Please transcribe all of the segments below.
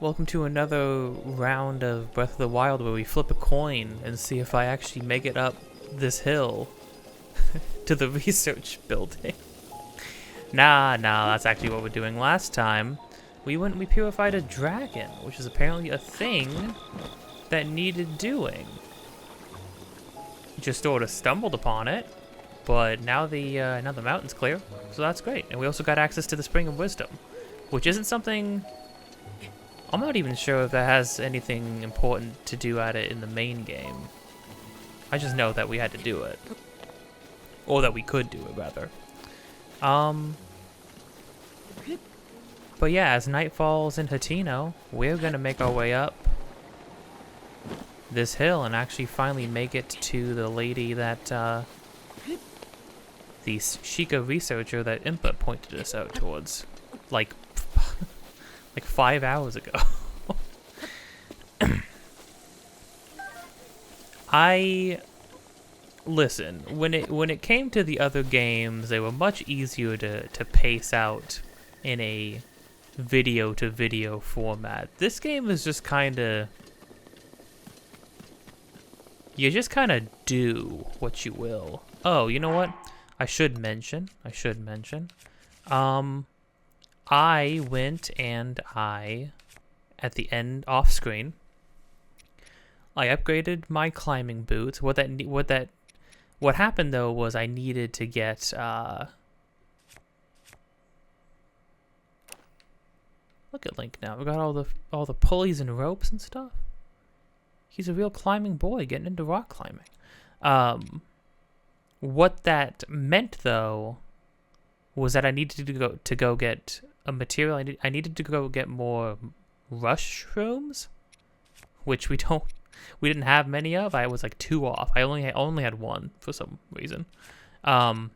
Welcome to another round of Breath of the Wild where we flip a coin and see if I actually make it up this hill to the research building. Nah, that's actually what we're doing. Last time, we went and we purified a dragon, which is apparently a thing that needed doing. Just sort of stumbled upon it, but now the mountain's clear, so that's great. And we also got access to the Spring of Wisdom, which isn't something... I'm not even sure if that has anything important to do at it in the main game. I just know that we had to do it. Or that we could do it, rather. But yeah, as night falls in Hateno, we're gonna make our way up this hill and actually finally make it to the lady that, the Sheikah researcher that Impa pointed us out towards. Like 5 hours ago. Listen, when it came to the other games, they were much easier to pace out in a video to video format. This game is just kinda, you just kinda do what you will. Oh, you know what? I should mention. I went and at the end, off screen, I upgraded my climbing boots. What happened though was I needed to get, look at Link now. We got all the pulleys and ropes and stuff. He's a real climbing boy getting into rock climbing. What that meant though was that I needed to go get a material. I needed to go get more rush shrooms, which we didn't have many of. I was like 2 off. I only had 1 for some reason. So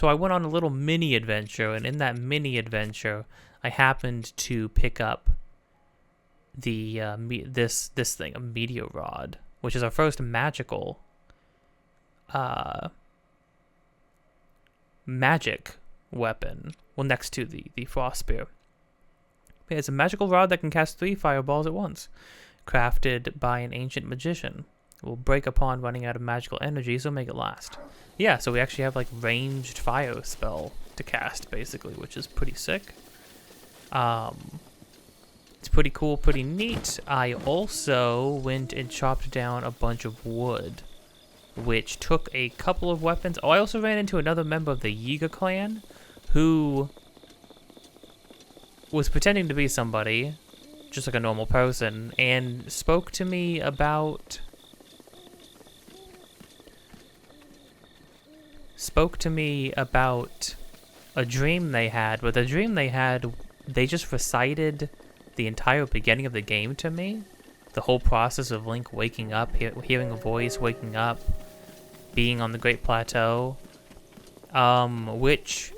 I went on a little mini adventure, and in that mini adventure, I happened to pick up the this thing, a meteor rod, which is our first magical magic weapon. Well, next to the frost spear. It's a magical rod that can cast 3 fireballs at once, crafted by an ancient magician. It will break upon running out of magical energy, so make it last. Yeah, so we actually have like ranged fire spell to cast, basically, which is pretty sick. It's pretty cool, pretty neat. I also went and chopped down a bunch of wood, which took a couple of weapons. Oh, I also ran into another member of the Yiga clan who was pretending to be somebody, just like a normal person, and spoke to me about a dream they had. But the dream they had, they just recited the entire beginning of the game to me. The whole process of Link waking up, hearing a voice, waking up, being on the Great Plateau, which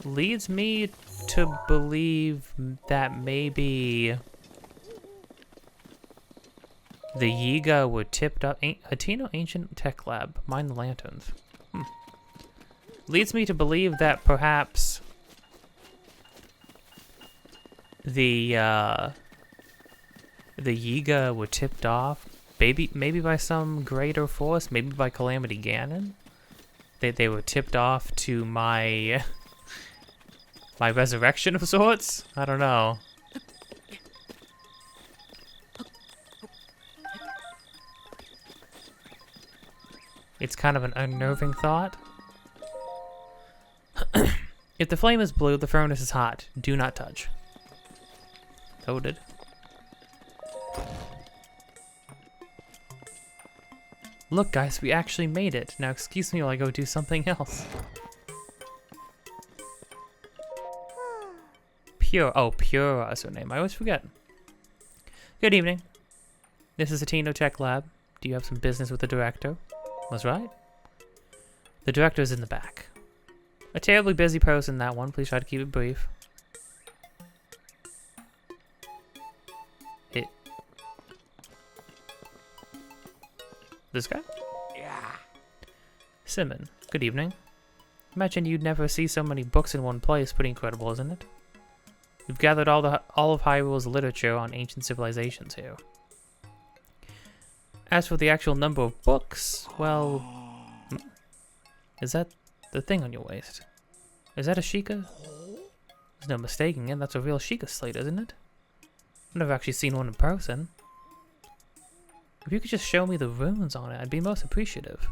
leads me to believe that maybe the Yiga were tipped up. Hateno Ancient Tech Lab, mind the lanterns. Leads me to believe that perhaps the Yiga were tipped off, maybe by some greater force, maybe by Calamity Ganon. They were tipped off to my resurrection of sorts? I don't know. It's kind of an unnerving thought. If the flame is blue, the furnace is hot. Do not touch. Noted. Look, guys, we actually made it. Now, excuse me while I go do something else. Pure is her name. I always forget. Good evening. This is Hateno Tech Lab. Do you have some business with the director? That's right. The director is in the back. A terribly busy person, that one. Please try to keep it brief. This guy? Yeah. Simon, good evening. Imagine you'd never see so many books in one place. Pretty incredible, isn't it? We've gathered all of Hyrule's literature on ancient civilizations here. As for the actual number of books, well... Is that the thing on your waist? Is that a Sheikah? There's no mistaking it. That's a real Sheikah slate, isn't it? I've never actually seen one in person. If you could just show me the runes on it, I'd be most appreciative.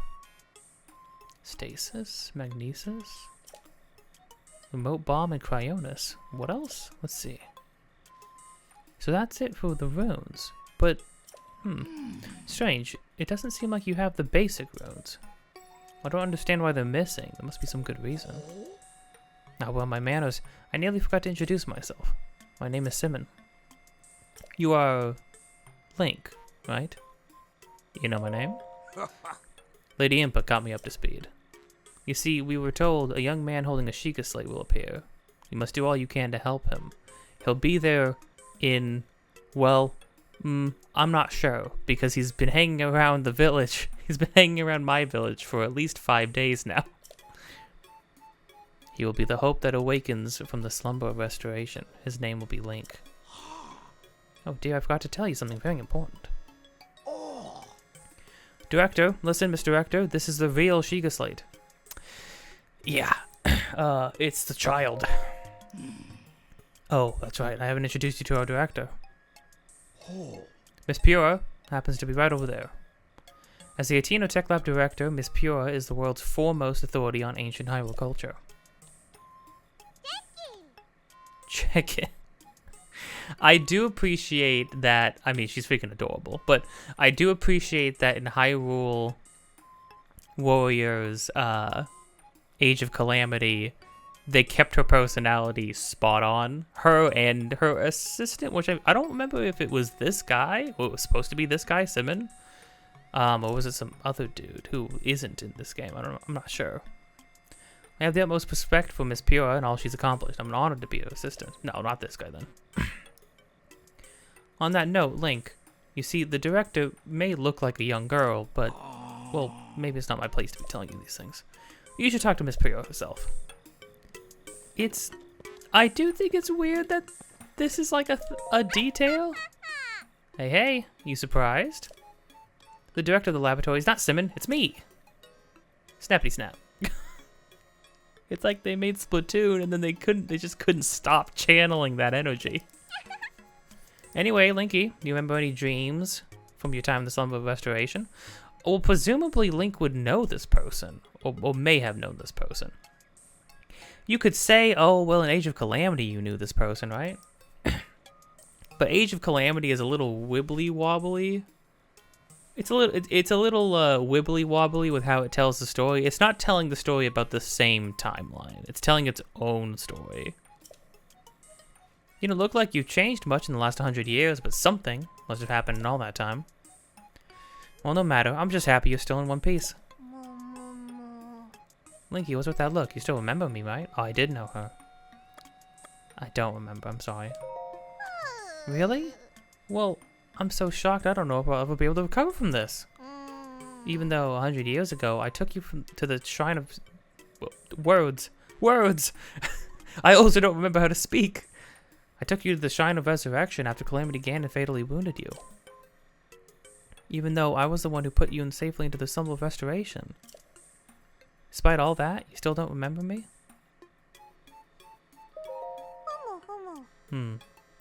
Stasis, magnesis, remote bomb, and cryonis. What else? Let's see. So that's it for the runes. But, strange. It doesn't seem like you have the basic runes. I don't understand why they're missing. There must be some good reason. Ah, well, my manners. I nearly forgot to introduce myself. My name is Simon. You are Link, right? You know my name? Lady Impa got me up to speed. You see, we were told a young man holding a Sheikah slate will appear. You must do all you can to help him. He'll be there in, well, I'm not sure, because he's been hanging around the village. He's been hanging around my village for at least 5 days now. He will be the hope that awakens from the slumber of restoration. His name will be Link. Oh dear, I forgot to tell you something very important. Director, listen, Mr. Director, this is the real Sheikah slate. Yeah, it's the child. Oh, that's right, I haven't introduced you to our director. Miss Pura happens to be right over there. As the Hateno Tech Lab director, Miss Pura is the world's foremost authority on ancient Hyrule culture. Check it. I do appreciate that. I mean, she's freaking adorable, but I do appreciate that in Hyrule Warriors Age of Calamity, they kept her personality spot on. Her and her assistant, which I don't remember if it was this guy, or it was supposed to be this guy, Simon, or was it some other dude who isn't in this game? I don't know. I'm not sure. I have the utmost respect for Miss Pura and all she's accomplished. I'm honored to be her assistant. No, not this guy then. On that note, Link, you see, the director may look like a young girl, but, well, maybe it's not my place to be telling you these things. You should talk to Miss Pura herself. I do think it's weird that this is like a detail. Hey, you surprised? The director of the laboratory is not Simon, it's me. Snappity snap. It's like they made Splatoon and then they just couldn't stop channeling that energy. Anyway, Linky, do you remember any dreams from your time in the Slumber of Restoration? Well, presumably Link would know this person, or may have known this person. You could say, oh, well, in Age of Calamity you knew this person, right? But Age of Calamity is a little wibbly-wobbly. It's a little wibbly-wobbly with how it tells the story. It's not telling the story about the same timeline. It's telling its own story. You don't look like you've changed much in the last 100 years, but something must have happened in all that time. Well, no matter. I'm just happy you're still in one piece. Linky, what's with that look? You still remember me, right? Oh, I did know her. I don't remember. I'm sorry. Really? Well, I'm so shocked. I don't know if I'll ever be able to recover from this. Even though 100 years ago, I took you to the Shrine of... Words. I also don't remember how to speak. I took you to the Shrine of Resurrection after Calamity Ganon fatally wounded you. Even though I was the one who put you in safely into the Slumber of Restoration. Despite all that, you still don't remember me?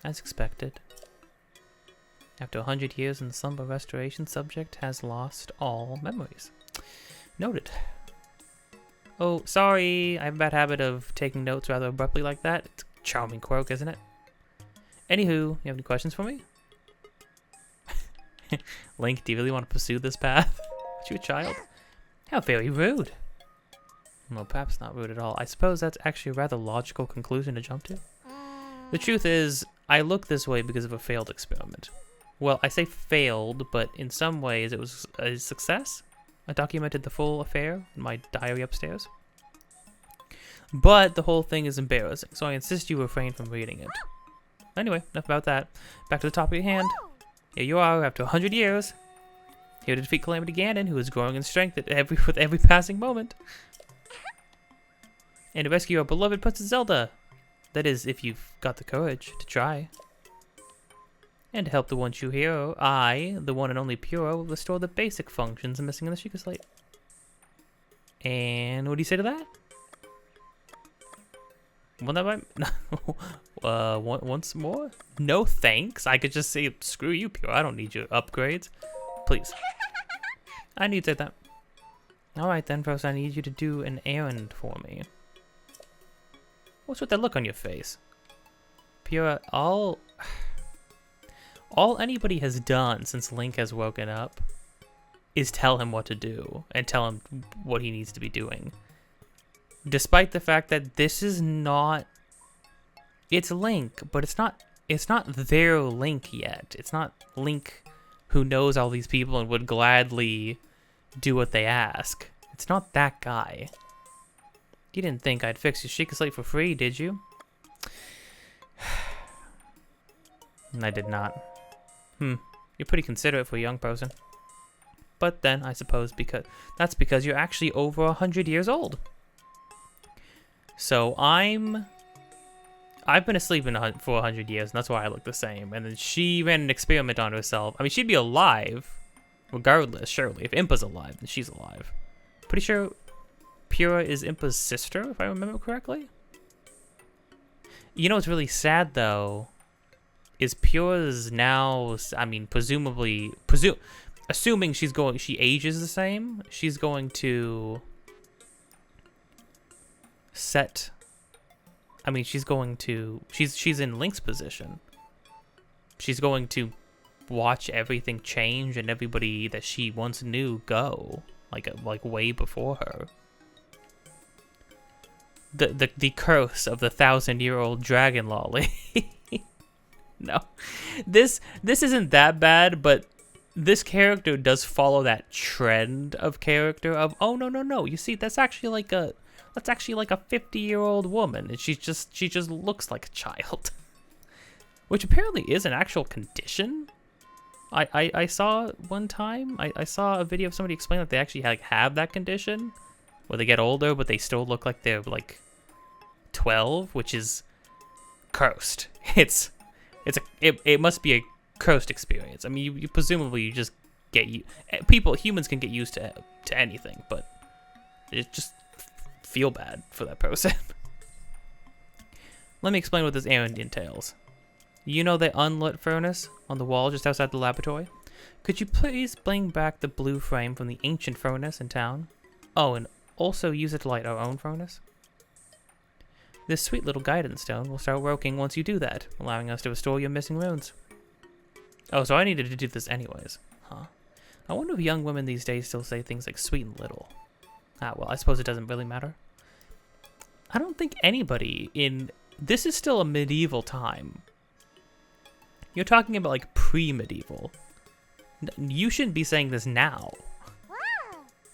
As expected. After 100 years in the Slumber of Restoration, subject has lost all memories. Noted. Oh, sorry. I have a bad habit of taking notes rather abruptly like that. It's a charming quirk, isn't it? Anywho, you have any questions for me? Link, do you really want to pursue this path? Aren't you a child? How very rude. Well, perhaps not rude at all. I suppose that's actually a rather logical conclusion to jump to. The truth is, I look this way because of a failed experiment. Well, I say failed, but in some ways it was a success. I documented the full affair in my diary upstairs. But the whole thing is embarrassing, so I insist you refrain from reading it. Anyway, enough about that. Back to the topic at hand. Here you are, after 100 years. Here to defeat Calamity Ganon, who is growing in strength with every passing moment. And to rescue our beloved Princess Zelda. That is, if you've got the courage to try. And to help the one true hero, I, the one and only Pura, will restore the basic functions missing in the Sheikah Slate. And what do you say to that? Well, that might... once more? No thanks. I could just say, screw you, Pura. I don't need your upgrades. Please. I need to say that. Alright then, first I need you to do an errand for me. What's with that look on your face? Pura, all anybody has done since Link has woken up is tell him what to do and tell him what he needs to be doing. Despite the fact that this is not... It's Link, but it's not their Link yet. It's not Link who knows all these people and would gladly do what they ask. It's not that guy. You didn't think I'd fix your Sheikah Slate for free, did you? I did not. You're pretty considerate for a young person. But then, I suppose, that's because you're actually over 100 years old. So I've been asleep for 100 years, and that's why I look the same. And then she ran an experiment on herself. I mean, she'd be alive, regardless, surely. If Impa's alive, then she's alive. Pretty sure Pura is Impa's sister, if I remember correctly. You know what's really sad, though, is Pura's now, I mean, assuming she ages the same, she's going to set, I mean, she's in Link's position. She's going to watch everything change and everybody that she once knew go, like way before her. The curse of the 1,000-year-old dragon lolly. No, this isn't that bad, but this character does follow that trend of character of, oh no, you see, that's actually like a 50-year-old woman, and she just looks like a child, which apparently is an actual condition. I saw one time, I saw a video of somebody explain that they actually have that condition where they get older, but they still look like they're like 12, which is cursed. It must be a cursed experience. I mean, you presumably just humans can get used to anything, but it just feel bad for that person. Let me explain what this errand entails. You know the unlit furnace on the wall just outside the laboratory? Could you please bring back the blue frame from the ancient furnace in town? Oh, and also use it to light our own furnace? This sweet little guidance stone will start working once you do that, allowing us to restore your missing runes. Oh, so I needed to do this anyways. Huh. I wonder if young women these days still say things like sweet and little. Ah, well, I suppose it doesn't really matter. I don't think anybody this is still a medieval time. You're talking about like pre-medieval. You shouldn't be saying this now.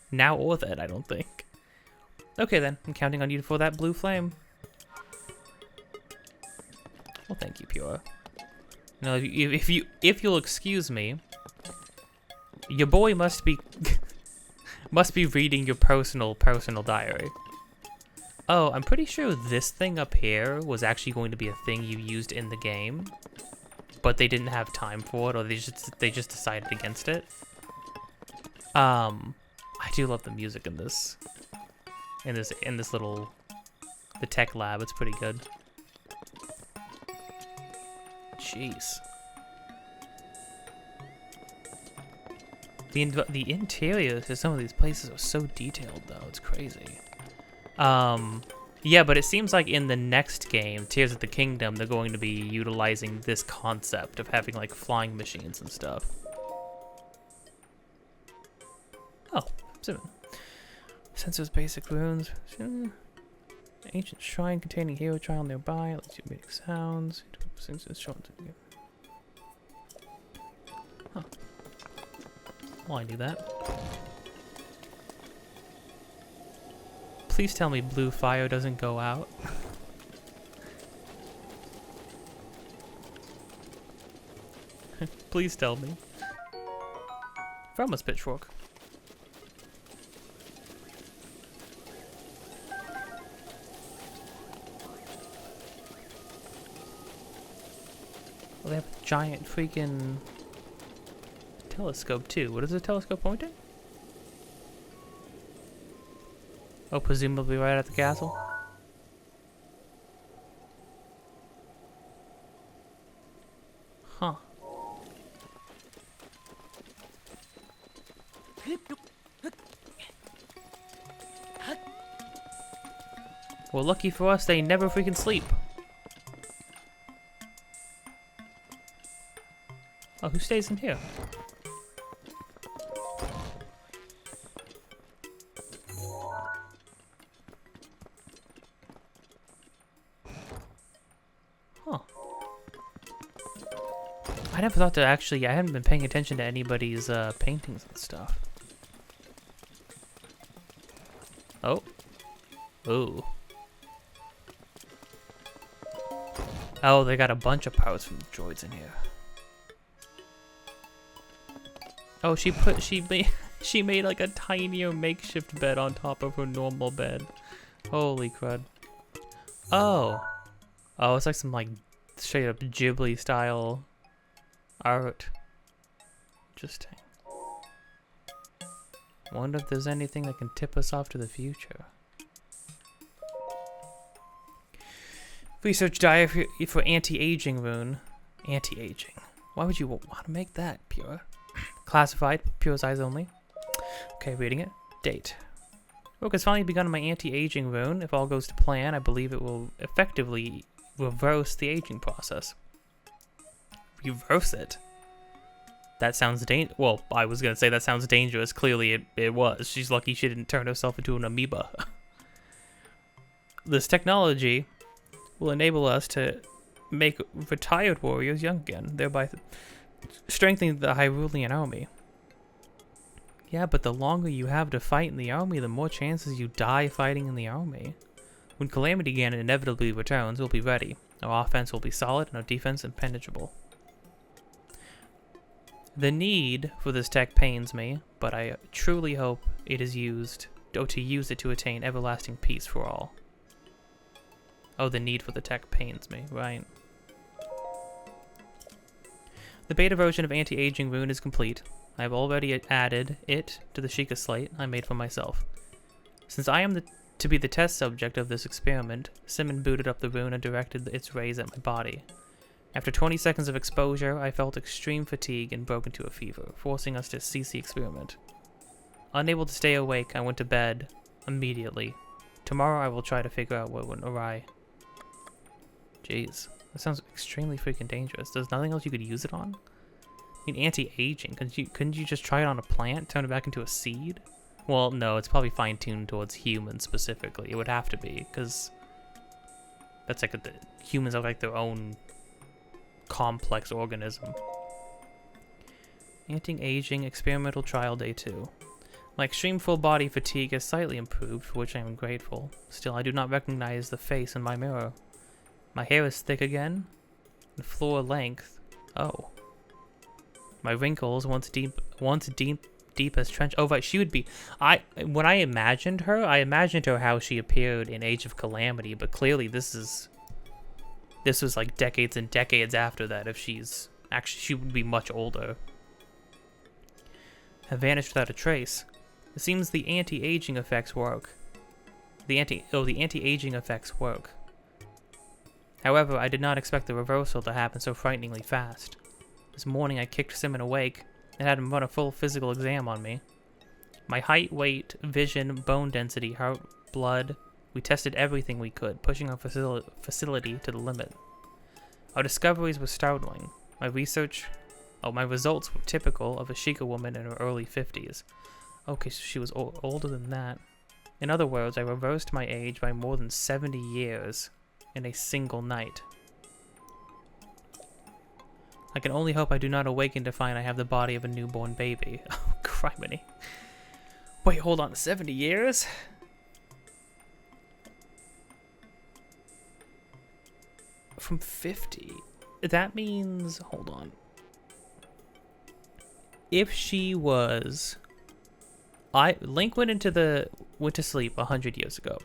Now or then, I don't think. Okay then, I'm counting on you for that blue flame. Well, thank you, Pura. Now, if you'll excuse me, your boy must be reading your personal diary. Oh, I'm pretty sure this thing up here was actually going to be a thing you used in the game, but they didn't have time for it, or they just decided against it. I do love the music in this little the tech lab. It's pretty good. Jeez. The interiors to some of these places are so detailed, though. It's crazy. Yeah, but it seems like in the next game, Tears of the Kingdom, they're going to be utilizing this concept of having, like, flying machines and stuff. Oh, Simon. Sensors, basic runes. Ancient shrine containing hero trial nearby. Lets you make sounds. Huh. Well, I knew that. Please tell me blue fire doesn't go out. Please tell me. From a pitchfork. Well, they have a giant freaking telescope too. What is the telescope pointing? Oh, presumably right at the castle. Huh. Well, lucky for us, they never freaking sleep. Oh, who stays in here? Huh. I never thought to actually, I haven't been paying attention to anybody's paintings and stuff. Oh. Ooh. Oh, they got a bunch of parts from the droids in here. Oh, she made like a tinier makeshift bed on top of her normal bed. Holy crud. Oh. Oh, it's like some like straight up Ghibli style art. Interesting. Wonder if there's anything that can tip us off to the future. Research diary for anti-aging rune. Anti-aging. Why would you want to make that, Pure? Classified, pure size only. Okay, reading it. Date. Work has finally begun on my anti-aging rune. If all goes to plan, I believe it will effectively reverse the aging process. Reverse it? That sounds well, I was gonna say that sounds dangerous. Clearly it was. She's lucky she didn't turn herself into an amoeba. This technology will enable us to make retired warriors young again, thereby strengthening the Hyrulean army. Yeah, but the longer you have to fight in the army, the more chances you die fighting in the army. When Calamity Ganon inevitably returns, we'll be ready. Our offense will be solid and our defense impenetrable. The need for this tech pains me, but I truly hope it is used, or to use it to attain everlasting peace for all. Oh, the need for the tech pains me, right. The beta version of Anti-Aging Rune is complete. I have already added it to the Sheikah slate I made for myself. Since I am to be the test subject of this experiment, Simon booted up the rune and directed its rays at my body. After 20 seconds of exposure, I felt extreme fatigue and broke into a fever, forcing us to cease the experiment. Unable to stay awake, I went to bed immediately. Tomorrow I will try to figure out what went awry. Jeez, that sounds extremely freaking dangerous. There's nothing else you could use it on? I mean, anti-aging. Couldn't you just try it on a plant, turn it back into a seed? Well, no, it's probably fine-tuned towards humans specifically. It would have to be, because that's like humans are like their own complex organism. Anti-aging experimental trial day 2. My extreme full body fatigue has slightly improved, for which I am grateful. Still, I do not recognize the face in my mirror. My hair is thick again, and floor length. Oh. My wrinkles, once deep as trench. Oh, right, she would be. When I imagined her how she appeared in Age of Calamity, but clearly this was like decades and decades after that. If she would be much older. Have vanished without a trace. It seems the anti-aging effects work. The anti-aging effects work. However, I did not expect the reversal to happen so frighteningly fast. This morning I kicked Simon awake, and had him run a full physical exam on me. My height, weight, vision, bone density, heart, blood. We tested everything we could, pushing our facility to the limit. Our discoveries were startling. My results were typical of a Sheikah woman in her early 50s. Okay, so she was older than that. In other words, I reversed my age by more than 70 years in a single night. I can only hope I do not awaken to find I have the body of a newborn baby. Oh, criminy. Wait, hold on, 70 years? From 50? That means, hold on. If she was... Link went to sleep 100 years ago.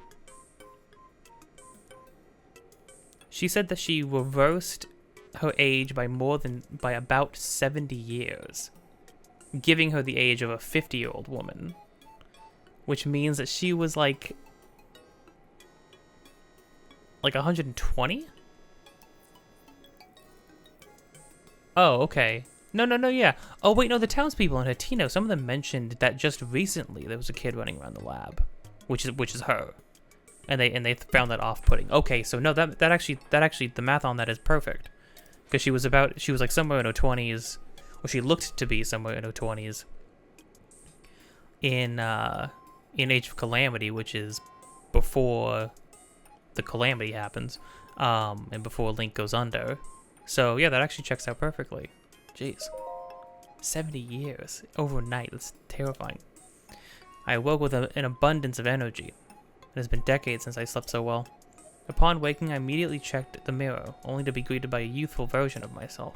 She said that she reversed her age by about 70 years, giving her the age of a 50-year-old woman, which means that she was like 120? Oh, okay. No, yeah. Oh, wait, no, the townspeople in Hateno, some of them mentioned that just recently there was a kid running around the lab, which is her. And they found that off-putting. Okay, so no, that actually the math on that is perfect. Because she was like somewhere in her 20s, or she looked to be somewhere in her 20s in Age of Calamity, which is before the calamity happens, and before Link goes under. So yeah, that actually checks out perfectly. Jeez. 70 years overnight. That's terrifying. I awoke with an abundance of energy. It has been decades since I slept so well. Upon waking, I immediately checked the mirror, only to be greeted by a youthful version of myself.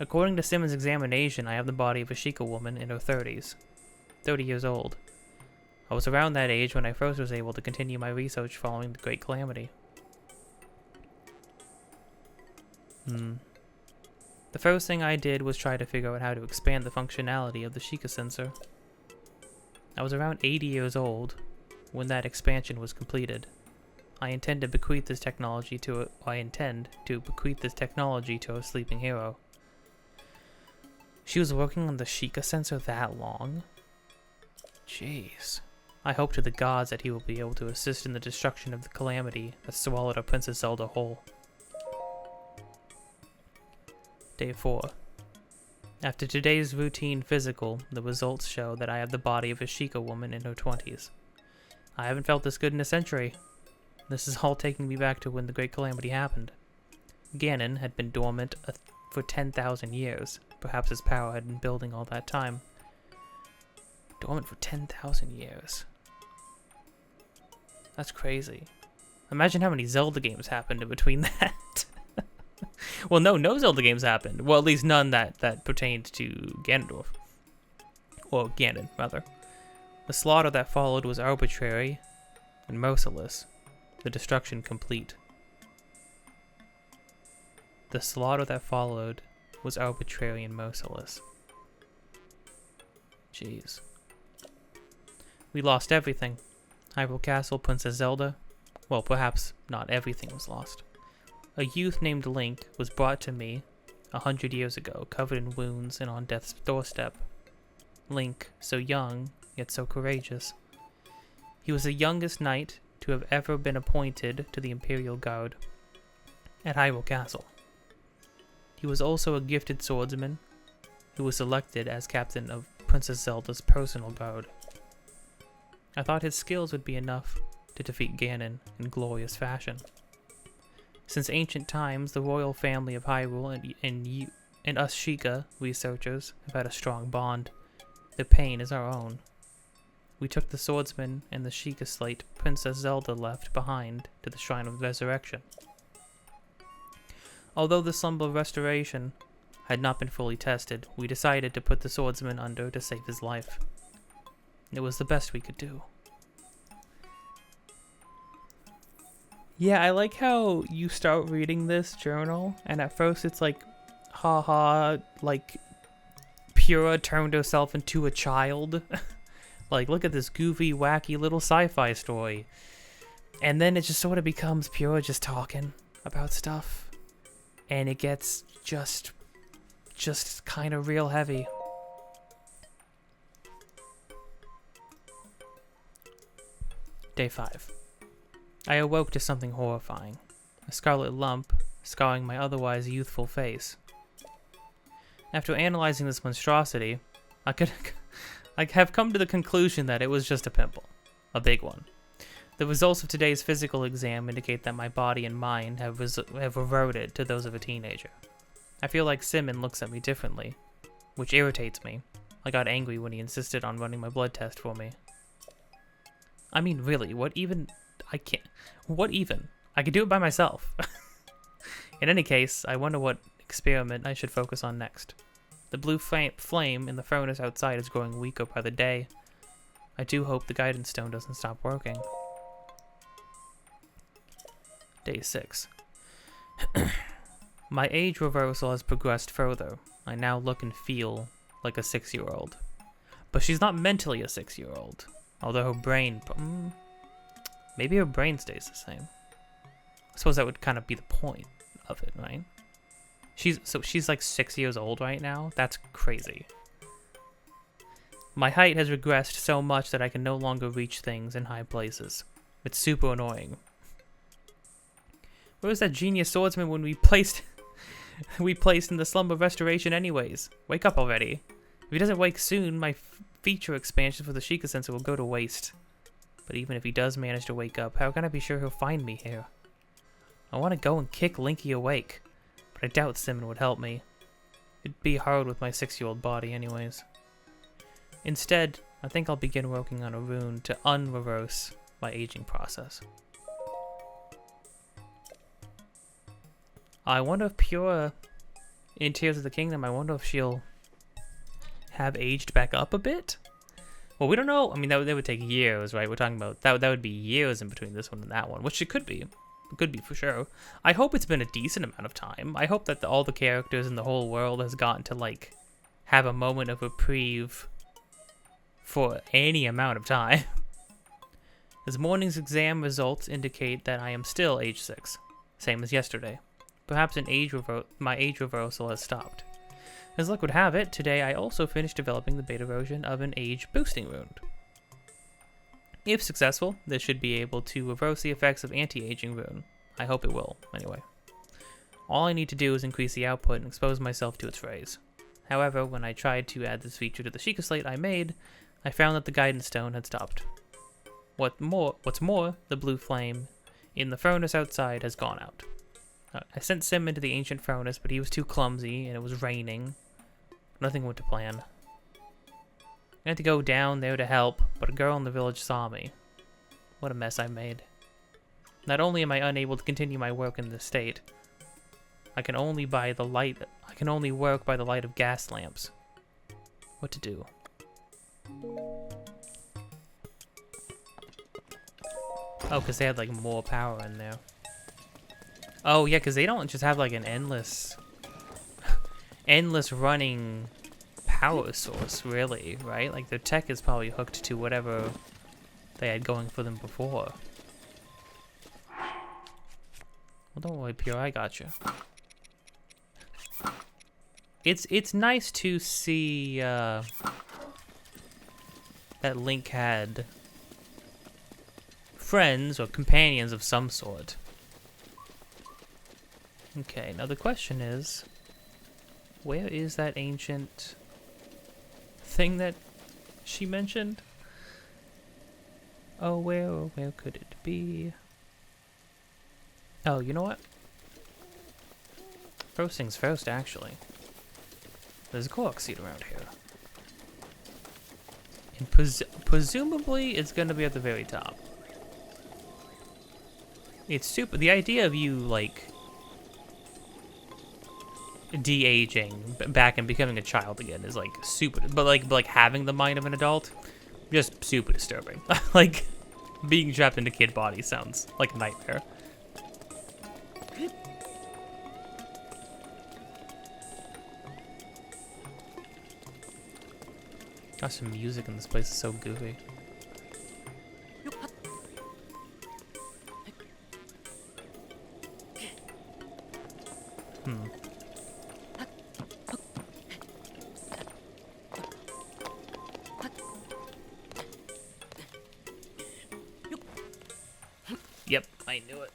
According to Simmons' examination, I have the body of a Sheikah woman in her 30s. 30 years old. I was around that age when I first was able to continue my research following the Great Calamity. The first thing I did was try to figure out how to expand the functionality of the Sheikah sensor. I was around 80 years old when that expansion was completed. I intend to bequeath this technology to a sleeping hero. She was working on the Sheikah sensor that long? Jeez. I hope to the gods that he will be able to assist in the destruction of the calamity that swallowed our Princess Zelda whole. Day 4. After today's routine physical, the results show that I have the body of a Sheikah woman in her 20s. I haven't felt this good in a century. This is all taking me back to when the Great Calamity happened. Ganon had been dormant for 10,000 years. Perhaps his power had been building all that time. Dormant for 10,000 years. That's crazy. Imagine how many Zelda games happened in between that. Well, no Zelda games happened. Well, at least none that pertained to Ganondorf. Or Ganon, rather. The slaughter that followed was arbitrary and merciless. The destruction complete. The slaughter that followed was arbitrary and merciless. Jeez. We lost everything. Hyrule Castle, Princess Zelda. Well, perhaps not everything was lost. A youth named Link was brought to me 100 years ago, covered in wounds and on death's doorstep. Link, so young, yet so courageous. He was the youngest knight to have ever been appointed to the Imperial Guard at Hyrule Castle. He was also a gifted swordsman who was selected as captain of Princess Zelda's personal guard. I thought his skills would be enough to defeat Ganon in glorious fashion. Since ancient times, the royal family of Hyrule and us Sheikah researchers have had a strong bond. Their pain is our own. We took the swordsman and the Sheikah slate Princess Zelda left behind to the Shrine of Resurrection. Although the Slumber Restoration had not been fully tested, we decided to put the swordsman under to save his life. It was the best we could do. Yeah, I like how you start reading this journal, and at first it's like, haha, like, Pura turned herself into a child. Like, look at this goofy, wacky little sci-fi story. And then it just sort of becomes Pura just talking about stuff. And it gets just kind of real heavy. Day 5. I awoke to something horrifying. A scarlet lump scarring my otherwise youthful face. After analyzing this monstrosity, I have come to the conclusion that it was just a pimple. A big one. The results of today's physical exam indicate that my body and mind have reverted to those of a teenager. I feel like Simon looks at me differently, which irritates me. I got angry when he insisted on running my blood test for me. I mean, really, what even? I can't. What even? I could do it by myself. In any case, I wonder what experiment I should focus on next. The blue flame in the furnace outside is growing weaker by the day. I do hope the guidance stone doesn't stop working. Day 6. My age reversal has progressed further. I now look and feel like a 6-year-old. But she's not mentally a 6-year-old. Although her brain... maybe her brain stays the same. I suppose that would kind of be the point of it, right? She's like 6 years old right now? That's crazy. My height has regressed so much that I can no longer reach things in high places. It's super annoying. Where was that genius swordsman when we placed in the slumber restoration anyways? Wake up already. If he doesn't wake soon, my feature expansion for the Sheikah sensor will go to waste. But even if he does manage to wake up, how can I be sure he'll find me here? I want to go and kick Linky awake, but I doubt Simon would help me. It'd be hard with my 6-year-old body anyways. Instead, I think I'll begin working on a rune to unreverse my aging process. I wonder if Pura, in Tears of the Kingdom, I wonder if she'll have aged back up a bit? Well, we don't know. I mean, that would take years, right? We're talking about, that would be years in between this one and that one, which it could be. It could be for sure. I hope it's been a decent amount of time. I hope that all the characters in the whole world has gotten to, like, have a moment of reprieve for any amount of time. This morning's exam results indicate that I am still age 6, same as yesterday. Perhaps my age reversal has stopped. As luck would have it, today I also finished developing the beta version of an age boosting rune. If successful, this should be able to reverse the effects of anti-aging rune. I hope it will, anyway. All I need to do is increase the output and expose myself to its rays. However, when I tried to add this feature to the Sheikah slate I made, I found that the guidance stone had stopped. What's more, the blue flame in the furnace outside has gone out. I sent Sim into the ancient furnace, but he was too clumsy, and it was raining. Nothing went to plan. I had to go down there to help, but a girl in the village saw me. What a mess I made. Not only am I unable to continue my work in this state, I can only work by the light of gas lamps. What to do? Oh, because they had like more power in there. Oh yeah, because they don't just have like an endless running power source, really, right? Like their tech is probably hooked to whatever they had going for them before. Well, don't worry, Pure, I got you. It's nice to see that Link had friends or companions of some sort. Okay, now the question is, where is that ancient thing that she mentioned? Oh, where could it be? Oh, you know what? First things first, actually. There's a Korok seed around here. And presumably, it's going to be at the very top. It's super... The idea of you, like... de-aging back and becoming a child again is like super, but like having the mind of an adult, just super disturbing. Like being trapped in a kid body sounds like a nightmare. Got some music in this place, is so goofy. I knew it.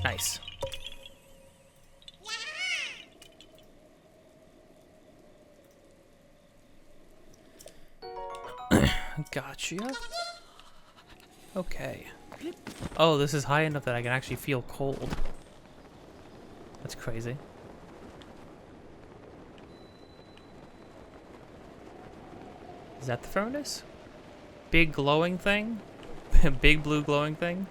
Nice. Gotcha. Okay. Oh, this is high enough that I can actually feel cold. That's crazy. Is that the furnace? Big glowing thing? Big blue glowing thing?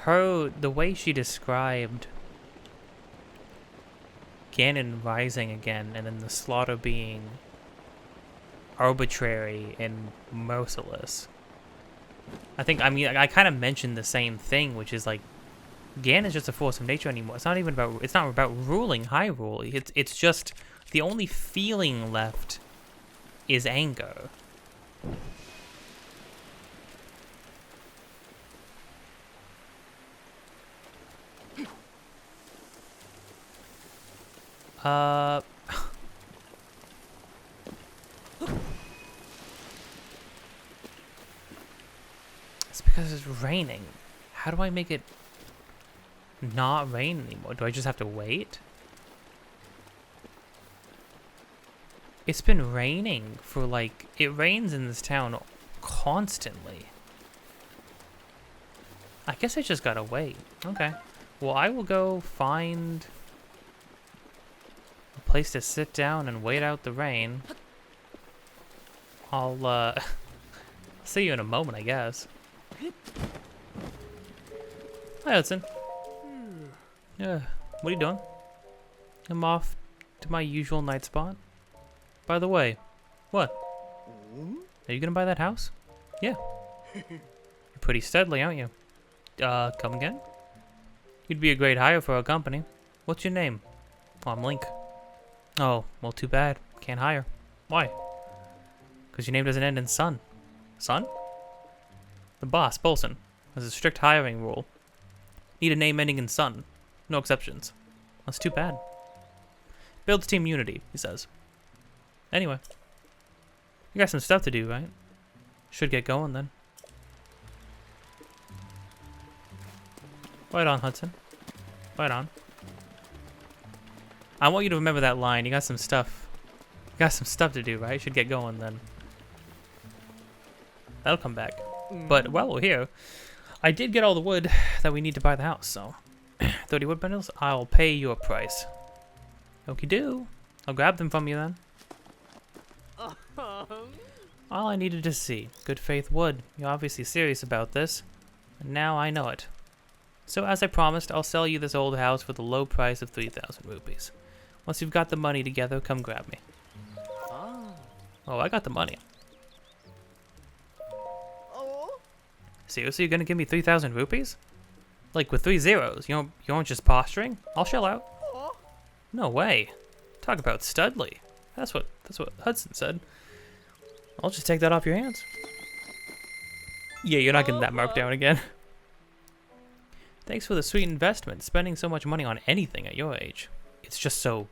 The way she described Ganon rising again and then the slaughter being arbitrary and merciless. I kind of mentioned the same thing, which is like, Ganon is just a force of nature anymore. It's not about ruling Hyrule. It's just, the only feeling left is anger. It's because it's raining. How do I make it not rain anymore? Do I just have to wait? It's been raining for like, it rains in this town constantly. I guess I just gotta wait. Okay. Well, I will go find a place to sit down and wait out the rain. I'll see you in a moment, I guess. Hi, Hudson. Yeah, what are you doing? I'm off to my usual night spot. By the way, what? Are you gonna buy that house? Yeah. You're pretty steadily, aren't you? Come again? You'd be a great hire for our company. What's your name? Oh, I'm Link. Oh, well, too bad. Can't hire. Why? Because your name doesn't end in Son. Son? The boss, Bolson, has a strict hiring rule. Need a name ending in Son. No exceptions. That's too bad. Builds team unity, he says. Anyway. You got some stuff to do, right? Should get going then. Right on, Hudson. Right on. I want you to remember that line. You got some stuff. You got some stuff to do, right? Should get going then. That'll come back. But while we're here, I did get all the wood that we need to buy the house, so 30 wood bundles, I'll pay your price. Okie do. I'll grab them from you then. All I needed to see. Good faith wood. You're obviously serious about this. And now I know it. So as I promised, I'll sell you this old house for the low price of 3,000 rupees. Once you've got the money together, come grab me. Oh, I got the money. Seriously, you're gonna give me 3,000 rupees? Like with 3 zeros? You aren't just posturing? I'll shell out. No way. Talk about studly. That's what Hudson said. I'll just take that off your hands. Yeah, you're not getting that marked down again. Thanks for the sweet investment. Spending so much money on anything at your age. It's just so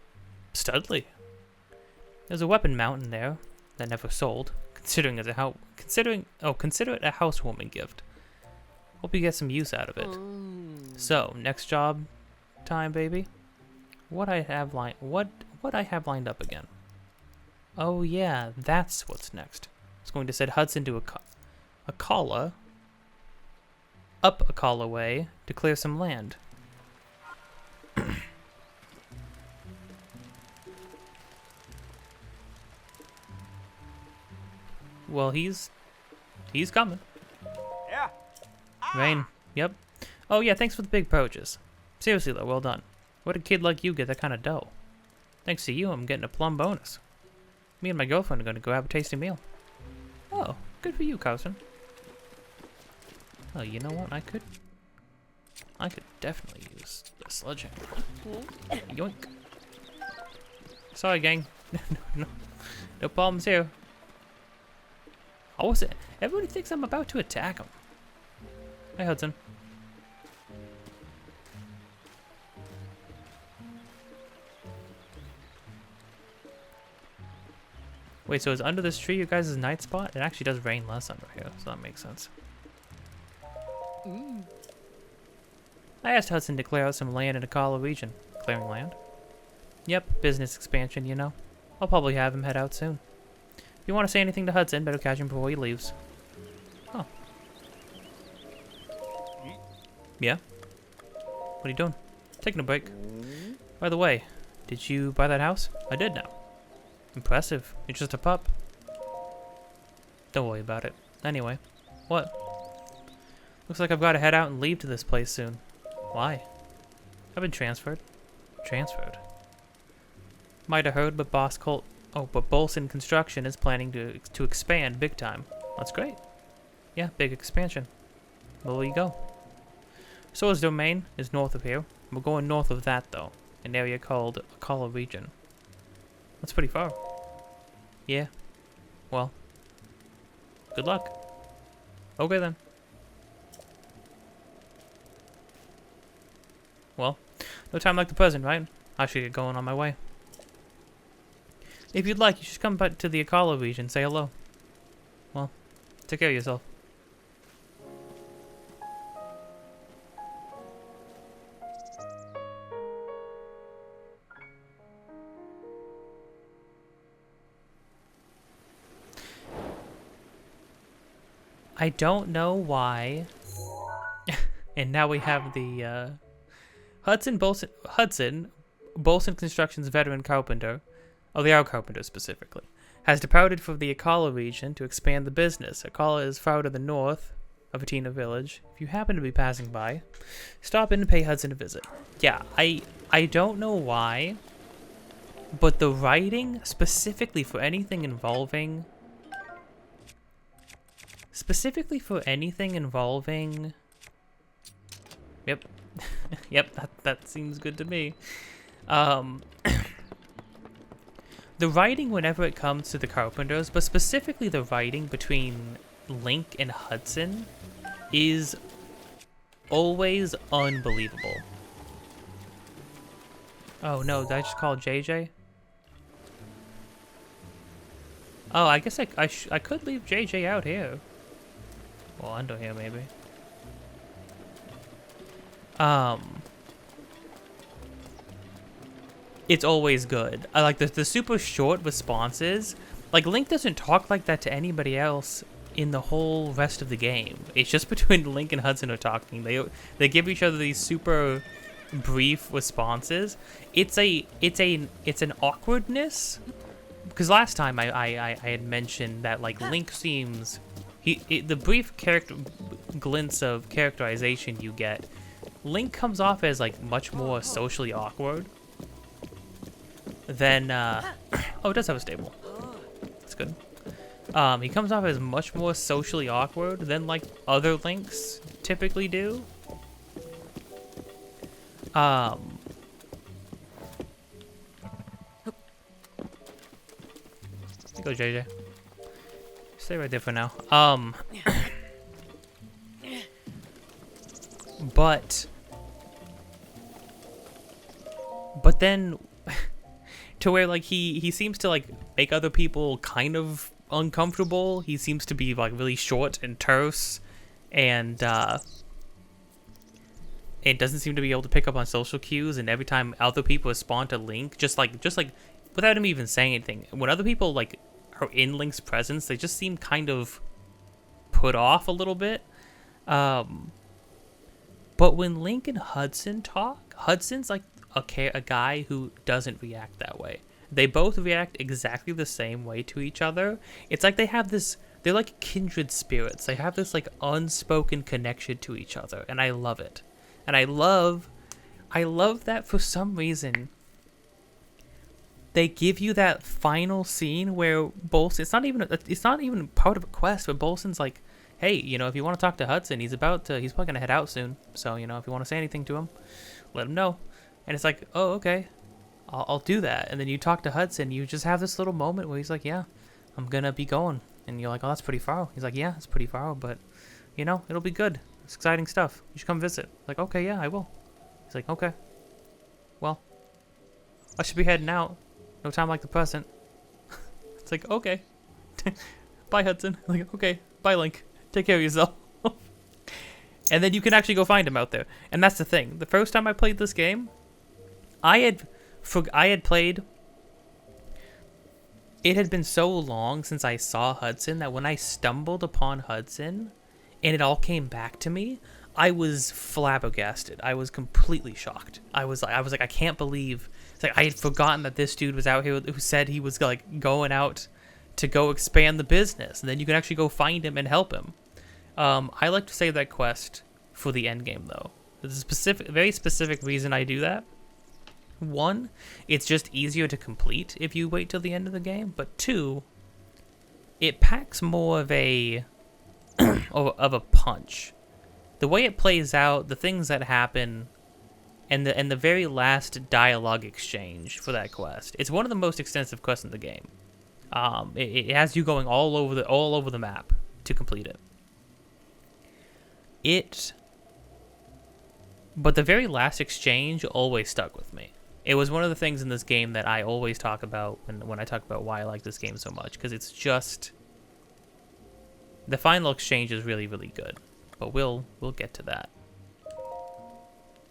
studly. There's a weapon mountain there that never sold. Consider it a housewarming gift. Hope you get some use out of it. So, next job time, baby. What I have lined up again. Oh yeah, that's what's next. I was going to send Hudson to a Kala up a Kala way to clear some land. Well, he's coming. Yeah. Rain. Yep. Oh yeah, thanks for the big purchase. Seriously though, well done. Where'd a kid like you get that kind of dough? Thanks to you, I'm getting a plum bonus. Me and my girlfriend are going to grab a tasty meal. Oh, good for you, Carson. Oh, you know what? I could definitely use a sledgehammer. Yoink. Sorry, gang. No problems here. Oh, what's it? Everybody thinks I'm about to attack him. Hey, Hudson. Wait, so is under this tree your guys' night spot? It actually does rain less under here, so that makes sense. I asked Hudson to clear out some land in the Akala region. Clearing land? Yep, business expansion, you know. I'll probably have him head out soon. If you want to say anything to Hudson, better catch him before he leaves. Oh. Yeah? What are you doing? Taking a break. By the way, did you buy that house? I did now. Impressive. You're just a pup. Don't worry about it. Anyway, what? Looks like I've got to head out and leave to this place soon. Why? I've been transferred. Transferred? Might have heard, but but Bolson Construction is planning to expand big time. That's great. Yeah, big expansion. Where will you go? Sora's domain is north of here. We're going north of that, though. An area called Akala region. That's pretty far. Yeah. Well. Good luck. Okay, then. Well, no time like the present, right? I should get going on my way. If you'd like, you should come back to the Akala region, say hello. Well, take care of yourself. I don't know why. And now we have the Hudson Bolson Construction's veteran carpenter, the our carpenter specifically, has departed from the Akala region to expand the business. Akala is far to the north of Hateno village. If you happen to be passing by, stop in and pay Hudson a visit. Yeah, I don't know why, but the writing specifically for anything involving Yep. Yep, that seems good to me. The writing whenever it comes to the Carpenters, but specifically the writing between Link and Hudson, is always unbelievable. Oh no, did I just call JJ? Oh, I guess I could leave JJ out here. Well, under here maybe. It's always good. I like the super short responses. Like, Link doesn't talk like that to anybody else in the whole rest of the game. It's just between Link and Hudson are talking. They give each other these super brief responses. It's an awkwardness, because last time I had mentioned that, like, Link seems the brief character glints of characterization you get, Link comes off as like much more socially awkward than oh, it does have a stable. That's good. He comes off as much more socially awkward than like other Links typically do. There you go, JJ. Stay right there for now. But then to where like he seems to like make other people kind of uncomfortable. He seems to be like really short and terse, and it doesn't seem to be able to pick up on social cues. And every time other people respond to Link, just like without him even saying anything, when other people like are in Link's presence, they just seem kind of put off a little bit. But when Link and Hudson talk, Hudson's like a guy who doesn't react that way. They both react exactly the same way to each other. It's like they have this, they're like kindred spirits. They have this like unspoken connection to each other, and I love it. And I love that for some reason they give you that final scene where Bolson, it's not even part of a quest, but Bolson's like, hey, you know, if you want to talk to Hudson, he's probably going to head out soon. So, you know, if you want to say anything to him, let him know. And it's like, oh, okay, I'll do that. And then you talk to Hudson, you just have this little moment where he's like, yeah, I'm going to be going. And you're like, oh, that's pretty far. He's like, yeah, it's pretty far, but, you know, it'll be good. It's exciting stuff. You should come visit. Like, okay, yeah, I will. He's like, okay. Well, I should be heading out. No time like the present. It's like, okay. Bye, Hudson. Like, okay. Bye, Link. Take care of yourself. And then you can actually go find him out there. And that's the thing. The first time I played this game, I had played... It had been so long since I saw Hudson that when I stumbled upon Hudson and it all came back to me, I was flabbergasted. I was completely shocked. I was like, I can't believe... It's like I had forgotten that this dude was out here who said he was like going out to go expand the business, and then you can actually go find him and help him. I like to save that quest for the end game, though. There's a very specific reason I do that. One, it's just easier to complete if you wait till the end of the game. But two, it packs more of a of a punch. The way it plays out, the things that happen, and the very last dialogue exchange for that quest. It's one of the most extensive quests in the game. It has you going all over the map to complete it. But the very last exchange always stuck with me. It was one of the things in this game that I always talk about when I talk about why I like this game so much, because it's just... The final exchange is really, really good. But we'll get to that.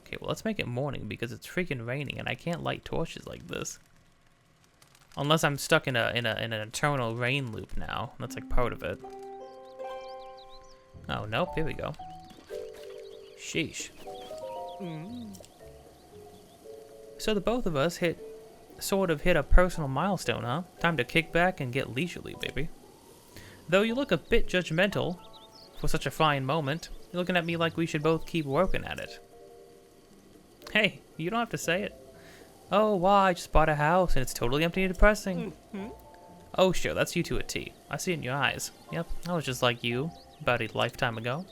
Okay, well, let's make it morning because it's freaking raining and I can't light torches like this. Unless I'm stuck in an eternal rain loop now. That's like part of it. Oh, nope, here we go. Sheesh. So the both of us sort of hit a personal milestone, huh? Time to kick back and get leisurely, baby. Though you look a bit judgmental for such a fine moment, you're looking at me like we should both keep working at it. Hey, you don't have to say it. Oh, wow, I just bought a house and it's totally empty and depressing. Oh, sure, that's you to a T. I see it in your eyes. Yep, I was just like you about a lifetime ago.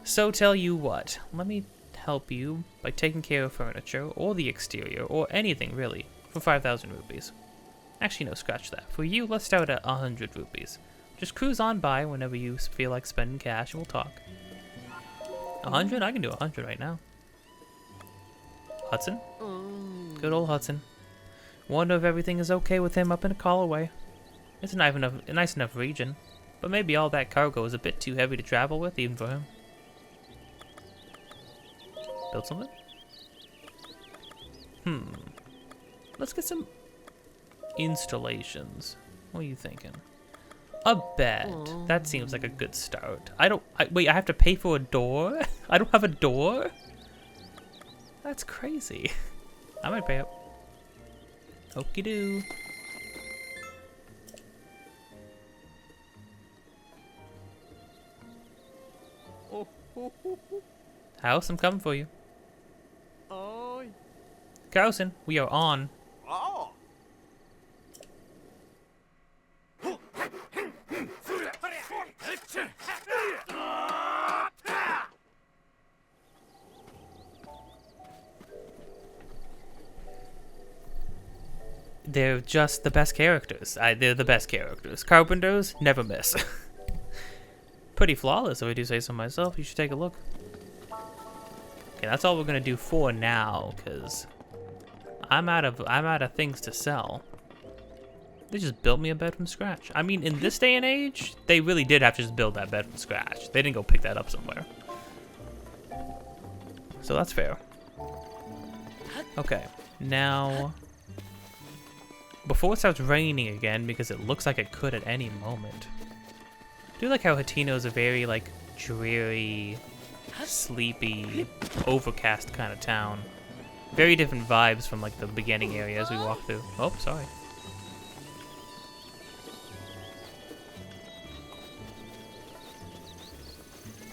So tell you what, let me help you by taking care of furniture, or the exterior, or anything really, for 5,000 rupees. Actually, no, scratch that. For you, let's start at 100 rupees. Just cruise on by whenever you feel like spending cash and we'll talk. 100? I can do 100 right now. Hudson? Good old Hudson. Wonder if everything is okay with him up in a Callaway. It's a nice enough region, but maybe all that cargo is a bit too heavy to travel with, even for him. Build something? Let's get some installations. What are you thinking? A bed. That seems like a good start. Wait, I have to pay for a door? I don't have a door? That's crazy. I might pay up. Okie doo. House, I'm coming for you. Carlson, we are on. They're just the best characters. They're the best characters. Carpenters never miss. Pretty flawless, if I do say so myself. You should take a look. Okay, that's all we're gonna do for now, cause I'm out of things to sell. They just built me a bed from scratch. I mean, in this day and age, they really did have to just build that bed from scratch. They didn't go pick that up somewhere. So that's fair. Okay, now, before it starts raining again, because it looks like it could at any moment. I do like how Hateno is a very, like, dreary, sleepy, overcast kind of town. Very different vibes from, like, the beginning area as we walk through. Oh, sorry.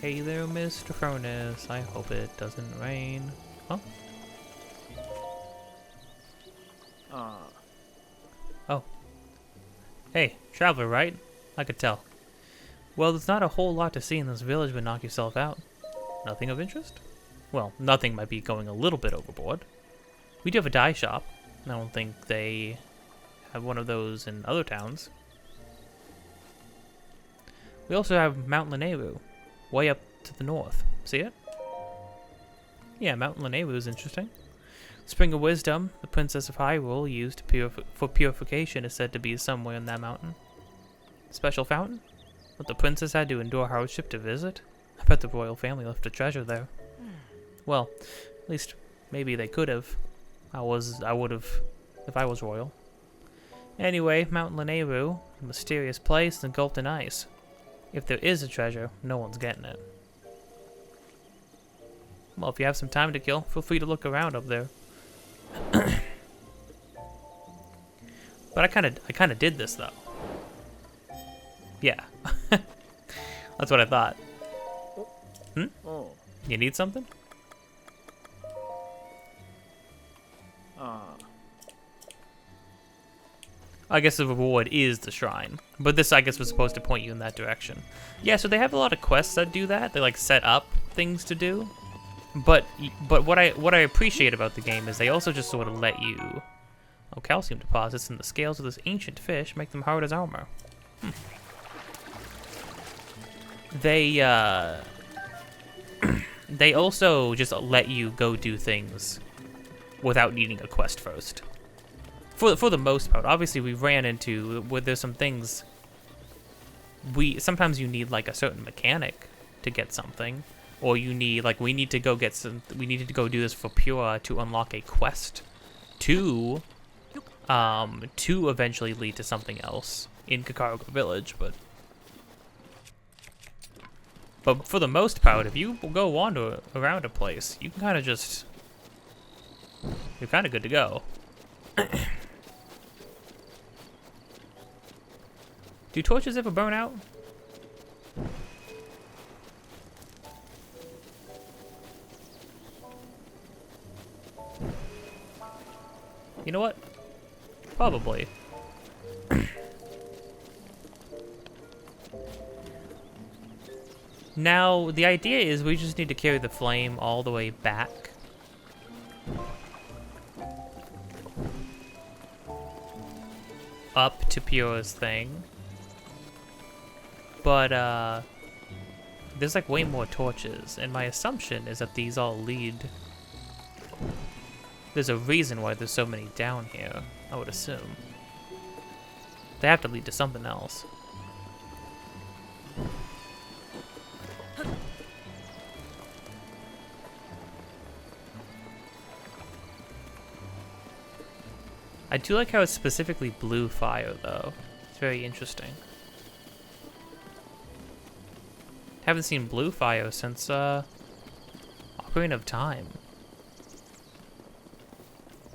Hey there, Mr. Furnace. I hope it doesn't rain. Huh? Oh. Hey, traveler, right? I could tell. Well, there's not a whole lot to see in this village, but knock yourself out. Nothing of interest? Well, nothing might be going a little bit overboard. We do have a dye shop. I don't think they have one of those in other towns. We also have Mount Lanayru, way up to the north. See it? Yeah, Mount Lanayru is interesting. Spring of Wisdom, the Princess of Hyrule used for purification, is said to be somewhere in that mountain. Special fountain? What the princess had to endure hardship to visit? I bet the royal family left a treasure there. Well, at least maybe they could have. I would have if I was royal. Anyway, Mount Lanayru, a mysterious place engulfed in ice. If there is a treasure, no one's getting it. Well, if you have some time to kill, feel free to look around up there. But I kind of did this though. Yeah. That's what I thought. Hmm? You need something? I guess the reward is the shrine. But this, I guess, was supposed to point you in that direction. Yeah, so they have a lot of quests that do that. They, like, set up things to do. But what I appreciate about the game is they also just sort of let you... Oh, calcium deposits in the scales of this ancient fish make them hard as armor. They also just let you go do things without needing a quest first. For the most part. Obviously, we ran into where there's some things. Sometimes you need like a certain mechanic to get something, or you need like we needed to go do this for Pura to unlock a quest to eventually lead to something else in Kakariko Village, but for the most part, if you go wander around a place, you can kind of just... You're kind of good to go. Do torches ever burn out? You know what? Probably. Now, the idea is we just need to carry the flame all the way back. Up to Pura's thing. But, there's like way more torches, and my assumption is that these all lead... There's a reason why there's so many down here, I would assume. They have to lead to something else. I do like how it's specifically blue fire, though. It's very interesting. Haven't seen blue fire since, Ocarina of Time.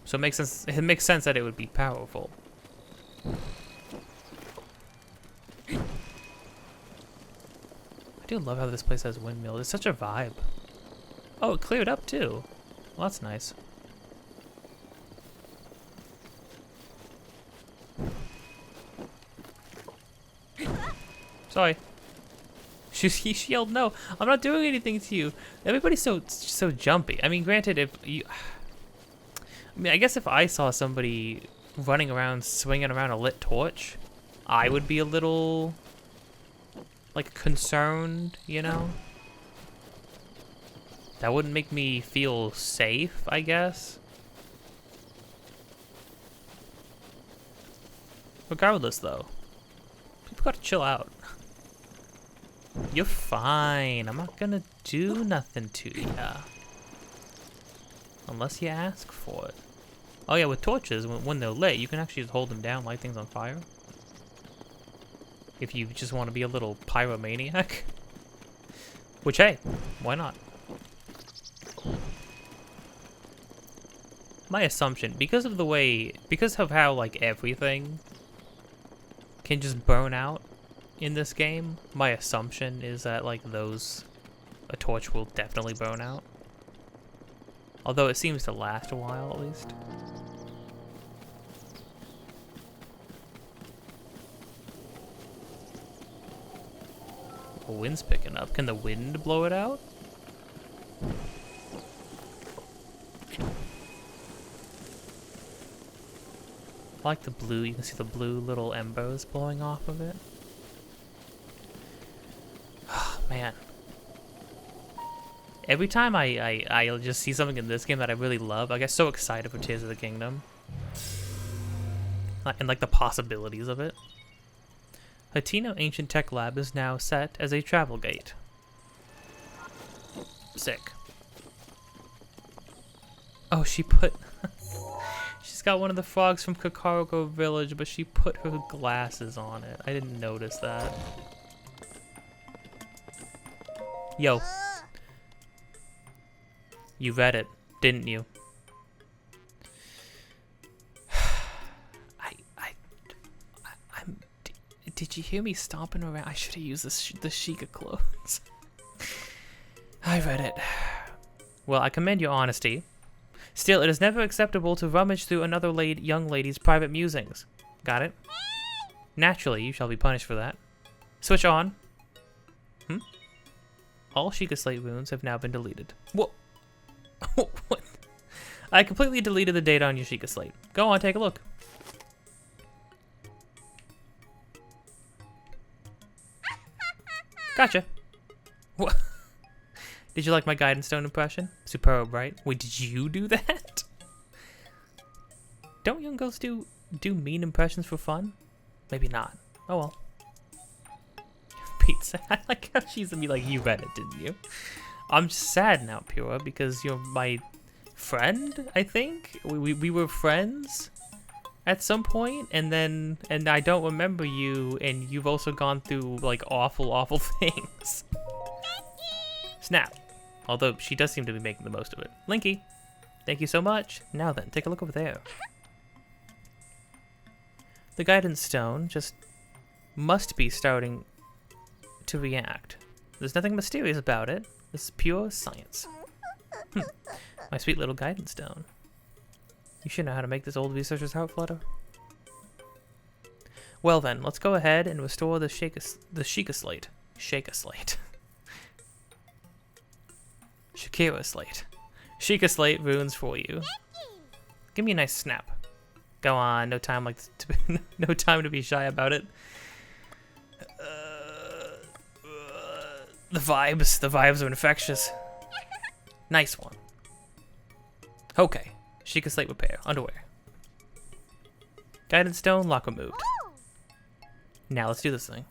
So it makes sense that it would be powerful. I do love how this place has windmills. It's such a vibe. Oh, it cleared up, too. Well, that's nice. Sorry. She yelled, "No, I'm not doing anything to you." Everybody's so jumpy. I mean, granted, I guess if I saw somebody running around, swinging around a lit torch, I would be a little, like, concerned, you know? That wouldn't make me feel safe, I guess. Regardless, though, people gotta chill out. You're fine. I'm not gonna do nothing to ya. Unless you ask for it. Oh yeah, with torches, when they're lit, you can actually just hold them down, light things on fire. If you just want to be a little pyromaniac. Which, hey, why not? My assumption, because of how, like, everything can just burn out in this game, my assumption is that, like, a torch will definitely burn out. Although it seems to last a while, at least. The wind's picking up. Can the wind blow it out? I like the blue. You can see the blue little embers blowing off of it. Oh, man. Every time I just see something in this game that I really love, I get so excited for Tears of the Kingdom. And like the possibilities of it. Hateno Ancient Tech Lab is now set as a travel gate. Sick. Oh, she put... She's got one of the frogs from Kakariko Village, but she put her glasses on it. I didn't notice that. Yo. You read it, didn't you? Did you hear me stomping around? I should have used the Sheikah clothes. I read it. Well, I commend your honesty. Still, it is never acceptable to rummage through another young lady's private musings. Got it? Naturally, you shall be punished for that. Switch on. All Sheikah Slate runes have now been deleted. What? What? I completely deleted the data on your Sheikah Slate. Go on, take a look. Gotcha. What? Did you like my Guidance Stone impression? Superb, right? Wait, did you do that? Don't young girls do mean impressions for fun? Maybe not. Oh well. Pizza. I like how she's gonna be like, you read it, didn't you? I'm sad now, Pura, because you're my friend, I think? We were friends at some point, and I don't remember you, and you've also gone through, like, awful things. Snap. Although, she does seem to be making the most of it. Linky, thank you so much. Now then, take a look over there. The Guidance Stone just must be starting to react. There's nothing mysterious about it. This is pure science. My sweet little Guidance Stone. You should know how to make this old researcher's heart flutter. Well then, let's go ahead and restore the Sheikah Slate. Sheikah Slate. Shakira Slate. Sheikah Slate runes for you. Give me a nice snap. Go on, no time no time to be shy about it. The vibes are infectious. Nice one. Okay, Sheikah Slate repair, underwear. Guidance Stone, lock removed. Now let's do this thing.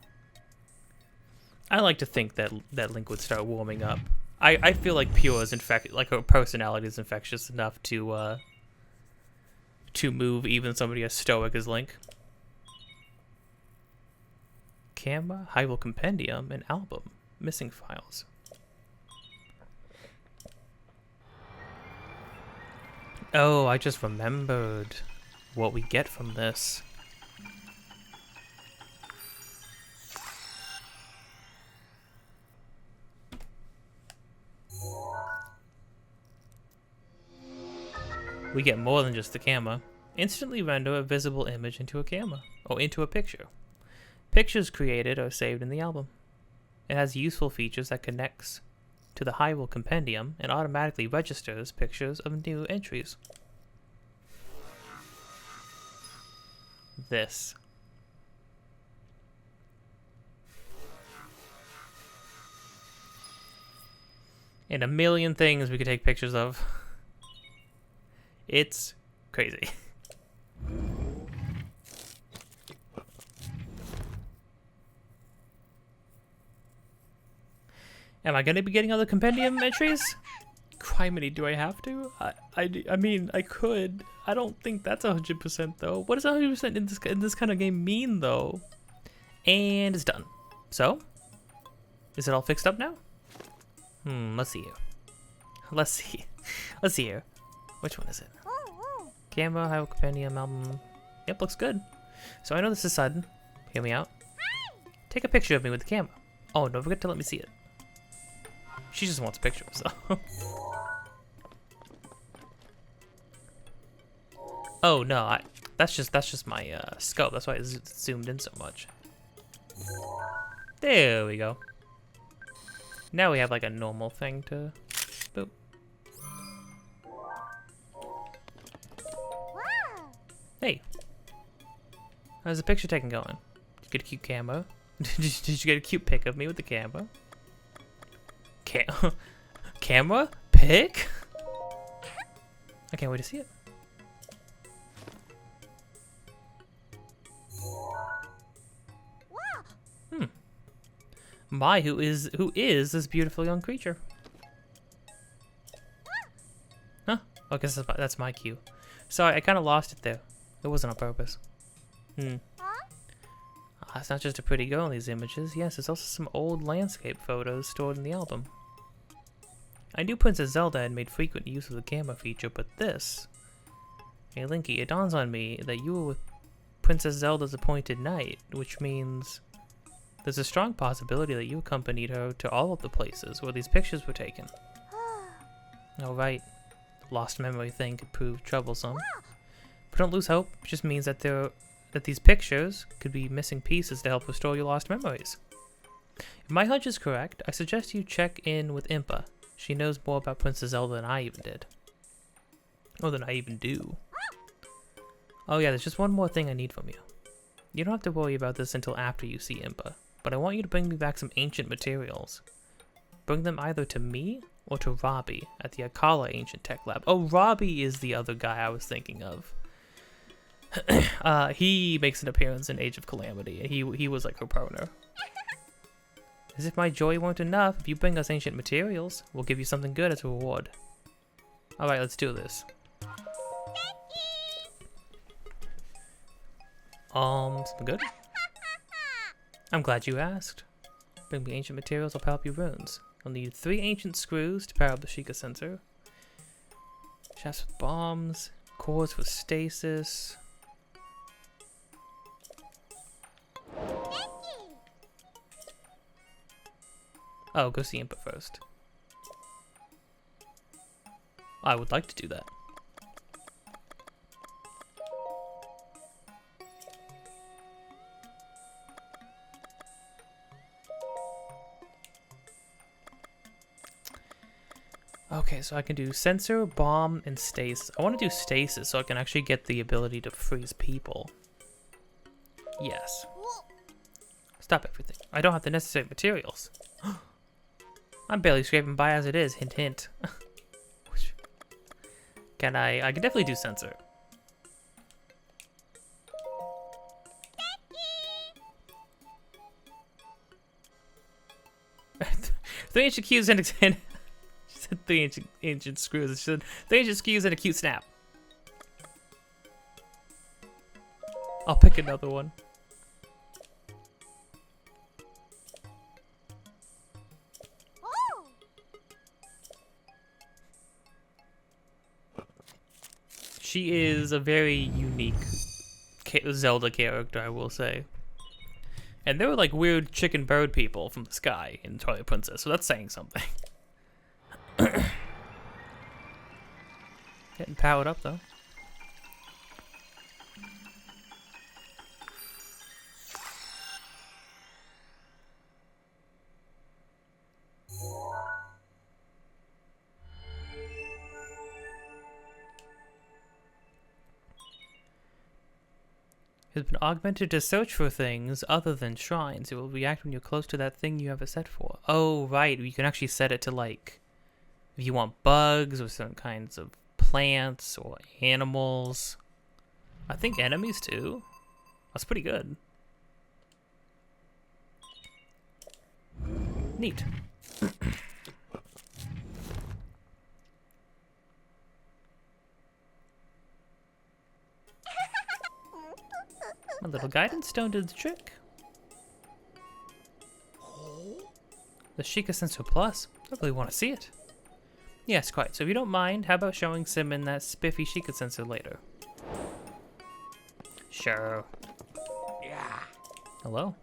I like to think that Link would start warming up. I feel like Pure is like her personality is infectious enough to move even somebody as stoic as Link. Camera, Hyrule Compendium, and album. Missing files. Oh, I just remembered what we get from this. We get more than just the camera. Instantly render a visible image into a camera, or into a picture. Pictures created are saved in the album. It has useful features that connects to the Hyrule Compendium and automatically registers pictures of new entries. This. And a million things we could take pictures of. It's crazy. Am I going to be getting other compendium entries? Criminy, do I have to? I mean, I could. I don't think that's 100% though. What does 100% in this kind of game mean though? And it's done. So, is it all fixed up now? Let's see here. Let's see. Let's see here. Which one is it? Camera, Hyrule Compendium, album. Yep, looks good. So I know this is sudden. Hear me out. Take a picture of me with the camera. Oh, don't forget to let me see it. She just wants a picture, so. Oh no, that's just my scope. That's why it zoomed in so much. There we go. Now we have like a normal thing to boop. Hey, how's the picture taking going? Did you get a cute camera? Did you get a cute pic of me with the camera? Camera? Pick? I can't wait to see it. My, who is this beautiful young creature? Huh? Oh, I guess that's my cue. Sorry, I kind of lost it there. It wasn't on purpose. It's not just a pretty girl in these images. Yes, there's also some old landscape photos stored in the album. I knew Princess Zelda had made frequent use of the camera feature, but this... Hey, Linky, it dawns on me that you were with Princess Zelda's appointed knight, which means... There's a strong possibility that you accompanied her to all of the places where these pictures were taken. Oh, right. The lost memory thing could prove troublesome. But don't lose hope. It just means that these pictures could be missing pieces to help restore your lost memories. If my hunch is correct, I suggest you check in with Impa. She knows more about Princess Zelda than I even did. Or than I even do. Oh yeah, there's just one more thing I need from you. You don't have to worry about this until after you see Impa. But I want you to bring me back some ancient materials. Bring them either to me or to Robbie at the Akala Ancient Tech Lab. Oh, Robbie is the other guy I was thinking of. He makes an appearance in Age of Calamity, and he was like her partner. As if my joy weren't enough, if you bring us ancient materials, we'll give you something good as a reward. Alright, let's do this. Something good? I'm glad you asked. Bring me ancient materials, I'll power up your runes. I'll need 3 ancient screws to power up the Sheikah sensor. Shafts with bombs, cores for stasis. Oh, go see Impa first. I would like to do that. Okay, so I can do sensor, bomb, and stasis. I want to do stasis so I can actually get the ability to freeze people. Yes. Stop everything. I don't have the necessary materials. I'm barely scraping by as it is, hint hint. Can I can definitely do sensor. Three ancient cubes and she said 3 ancient screws. She said 3 ancient screws and a cute snap. I'll pick another one. She is a very unique Zelda character, I will say. And there were like weird chicken bird people from the sky in Twilight Princess, so that's saying something. Getting powered up though. Has been augmented to search for things other than shrines. It will react when you're close to that thing you have it set for. Oh, right. You can actually set it to, like, if you want bugs or certain kinds of plants or animals. I think enemies, too. That's pretty good. Neat. My little guidance stone did the trick. The Sheikah Sensor Plus. I really want to see it. Yes, quite. So if you don't mind, how about showing Simon that spiffy Sheikah Sensor later? Sure. Yeah. Hello.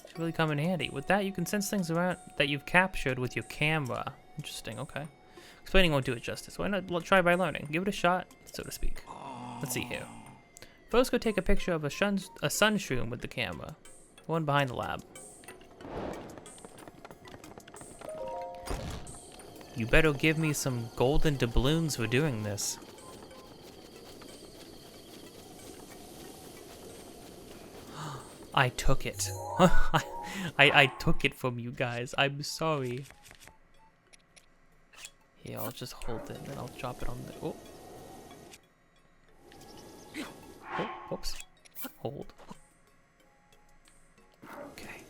Should really come in handy. With that, you can sense things around that you've captured with your camera. Interesting. Okay. Explaining won't do it justice. Why not try by learning? Give it a shot, so to speak. Let's see here. First, go take a picture of a sun shroom with the camera. The one behind the lab. You better give me some golden doubloons for doing this. I took it. I took it from you guys. I'm sorry. Yeah, I'll just hold it and then I'll drop it on the. Oh. Oh, whoops. Hold. Okay.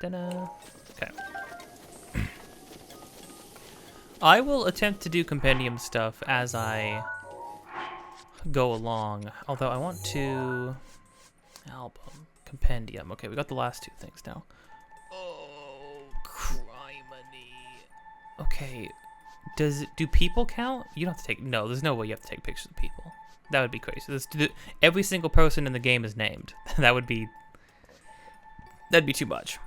Ta-da. Okay. I will attempt to do compendium stuff as I go along. Although I want to... Album. Compendium. Okay, we got the last two things now. Oh, criminy. Okay. Do people count? You don't have to take... No, there's no way you have to take pictures of people. That would be crazy. Every single person in the game is named. That'd be too much.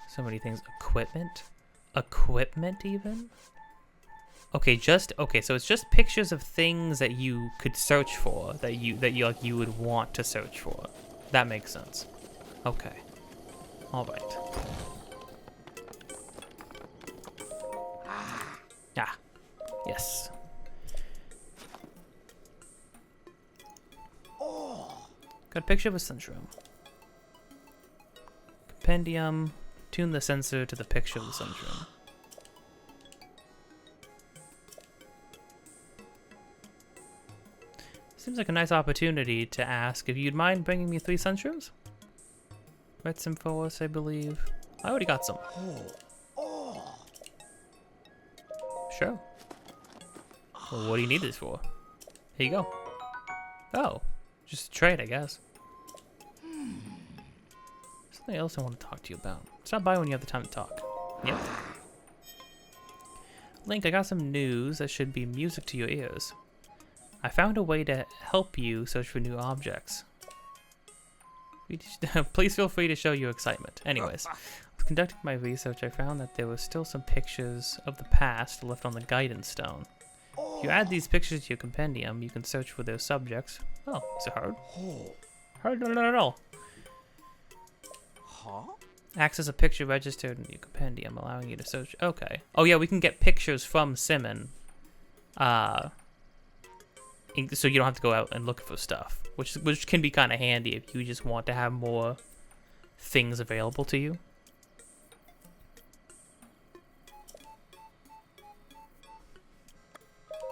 So many things. Equipment even? Okay, so it's just pictures of things that you could search for, that you would want to search for. That makes sense. Okay. All right. Ah. Yes. Got a picture of a sunroom. Compendium. Tune the sensor to the picture of the sunroom. Seems like a nice opportunity to ask if you'd mind bringing me 3 sunshrooms? Red some for us, I believe. I already got some. Sure. Well, what do you need this for? Here you go. Oh, just a trade, I guess. Something else I want to talk to you about. Stop by when you have the time to talk. Yep. Link, I got some news that should be music to your ears. I found a way to help you search for new objects. Please feel free to show your excitement. Anyways, conducting my research, I found that there were still some pictures of the past left on the guidance stone. If you add these pictures to your compendium, you can search for their subjects. Oh, is it hard? Hard? Not at all. Huh? Access a picture registered in your compendium, allowing you to search. Okay. Oh yeah, we can get pictures from Simon. So you don't have to go out and look for stuff, which can be kind of handy if you just want to have more things available to you.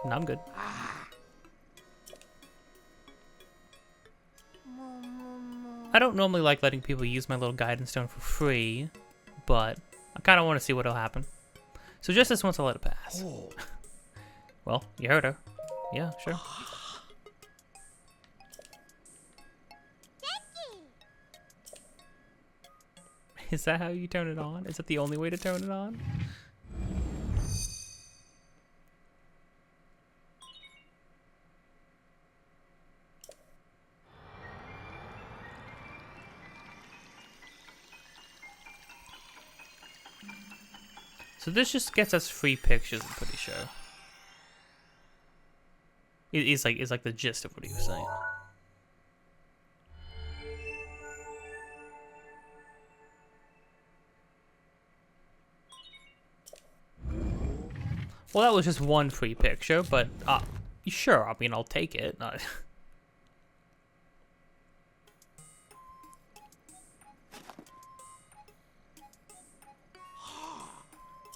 No, I'm good. I don't normally like letting people use my little guidance stone for free, but I kind of want to see what'll happen. So just this once, I'll let it pass. Well, you heard her. Yeah, sure. Is that how you turn it on? Is that the only way to turn it on? So this just gets us free pictures, I'm pretty sure. It's like the gist of what he was saying. Well, that was just one free picture, but sure, I mean, I'll take it.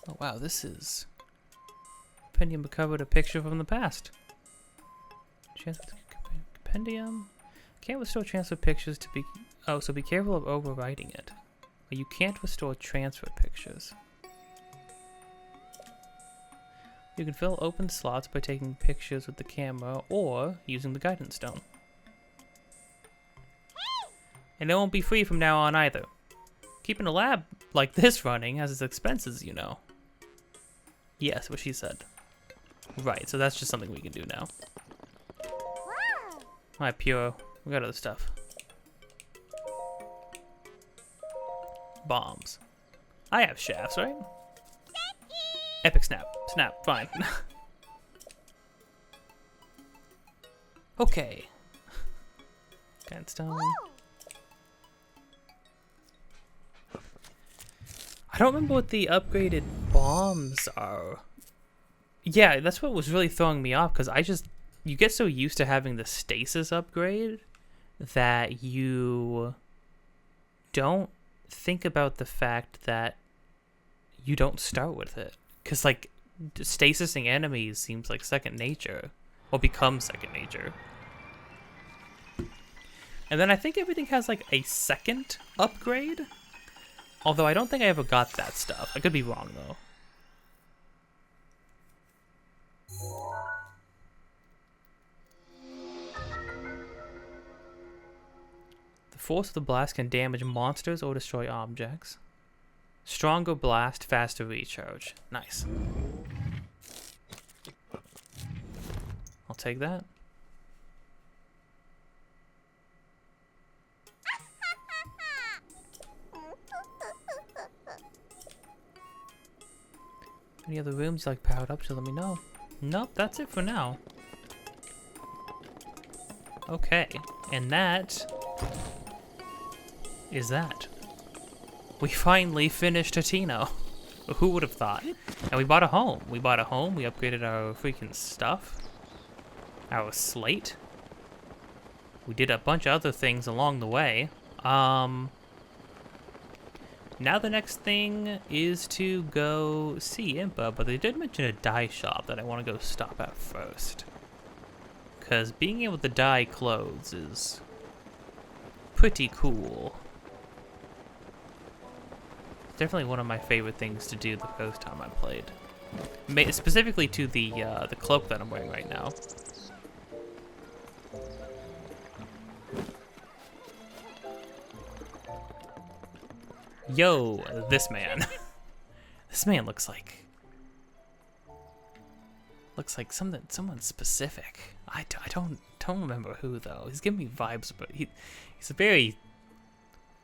Oh wow, this is... Compendium recovered a picture from the past. Compendium? Can't restore transfer pictures to be... Oh, so be careful of overwriting it. You can't restore transfer pictures. You can fill open slots by taking pictures with the camera or using the guidance stone. And it won't be free from now on either. Keeping a lab like this running has its expenses, you know. Yes, what she said. Right, so that's just something we can do now. Alright, Puro. We got other stuff. Bombs. I have shafts, right? Epic snap. Snap. Fine. Okay. Sandstone. I don't remember what the upgraded bombs are. Yeah, that's what was really throwing me off, because you get so used to having the stasis upgrade that you don't think about the fact that you don't start with it. Because, like, stasising enemies seems like second nature, or becomes second nature. And then I think everything has, like, a second upgrade. Although I don't think I ever got that stuff. I could be wrong, though. The force of the blast can damage monsters or destroy objects. Stronger blast, faster recharge. Nice. I'll take that. Any other rooms like powered up, so let me know. Nope, that's it for now. Okay, and that is that. We finally finished Hateno. Who would have thought? And we bought a home. We upgraded our freaking stuff. Our slate. We did a bunch of other things along the way. Now the next thing is to go see Impa, but they did mention a dye shop that I want to go stop at first. Because being able to dye clothes is pretty cool. Definitely one of my favorite things to do the first time I played. Specifically to the cloak that I'm wearing right now. Yo, this man. This man looks like someone specific. I don't remember who though. He's giving me vibes, but he's a very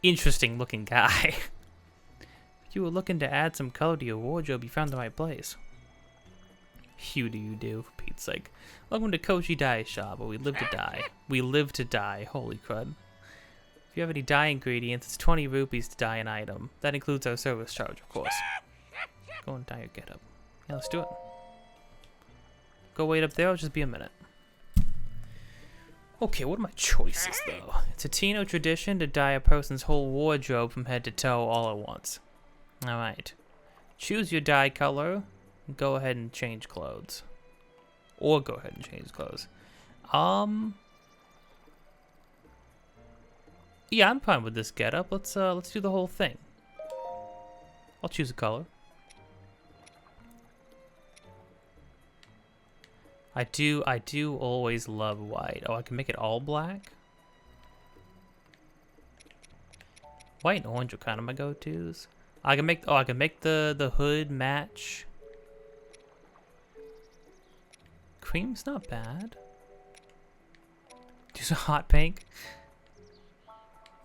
interesting looking guy. If you were looking to add some color to your wardrobe, you found the right place. Who do you do, for Pete's sake? Welcome to Kochi Dye Shop, where we live to dye. We live to dye. Holy crud. If you have any dye ingredients, it's 20 rupees to dye an item. That includes our service charge, of course. Go and dye your getup. Yeah, let's do it. Go wait up there, it'll just be a minute. Okay, what are my choices, though? It's a Hateno tradition to dye a person's whole wardrobe from head to toe all at once. Alright. Choose your dye color. Go ahead and change clothes. Or go ahead and change clothes. Yeah, I'm fine with this getup. Let's do the whole thing. I'll choose a color. I do always love white. Oh, I can make it all black? White and orange are kind of my go-tos. I can make the hood match. Cream's not bad. Do some hot pink.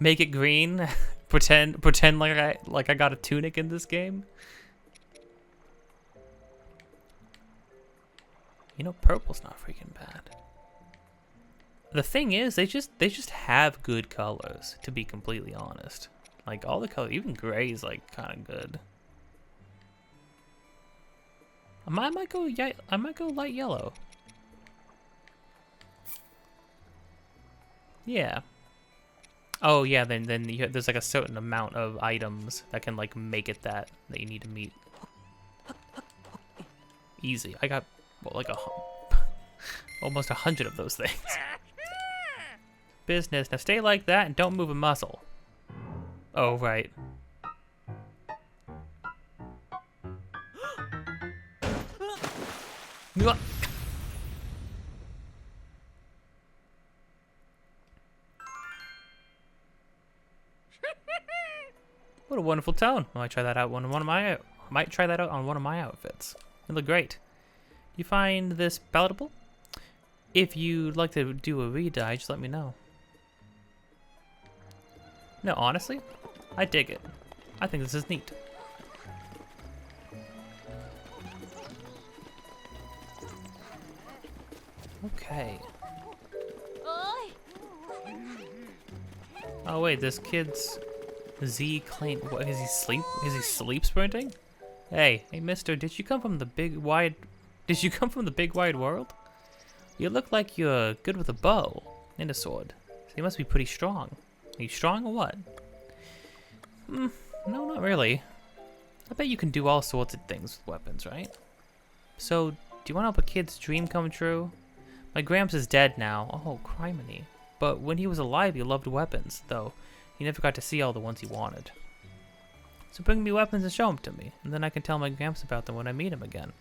Make it green. pretend like I got a tunic in this game. You know, purple's not freaking bad. The thing is, they just have good colors, to be completely honest. Like all the colors, even gray is like kind of good. I might go light yellow. Yeah. Oh yeah, then there's like a certain amount of items that can like make it that you need to meet. Easy. I got like almost 100 of those things. Business. Now stay like that and don't move a muscle. Oh right. What a wonderful tone. I might try that out on one of my outfits. It look great. You find this palatable? If you'd like to do a re-dye, just let me know. No, honestly, I dig it. I think this is neat. Okay. Oh wait, this kid's Z claim. What is he sleep? Is he sleep sprinting? Hey, mister, did you come from the big wide Did you come from the big wide world? You look like you're good with a bow and a sword. So you must be pretty strong. Are you strong or what? No, not really. I bet you can do all sorts of things with weapons, right? So, do you want to help a kid's dream come true? My Gramps is dead now. Oh, criminy. But when he was alive, he loved weapons, though he never got to see all the ones he wanted. So bring me weapons and show them to me, and then I can tell my Gramps about them when I meet him again.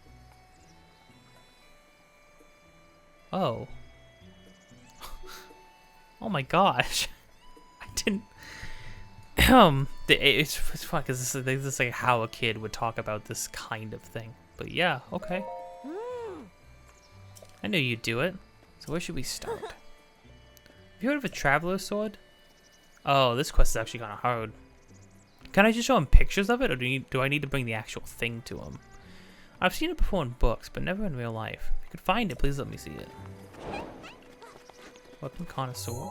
Oh. Oh my gosh. I didn't... it's fun because this is like how a kid would talk about this kind of thing. But yeah, okay. I knew you'd do it. So where should we start? Have you heard of a traveler's sword? Oh, this quest is actually kind of hard. Can I just show him pictures of it, or do I need to bring the actual thing to him? I've seen it before in books, but never in real life. If you could find it, please let me see it. Weapon connoisseur.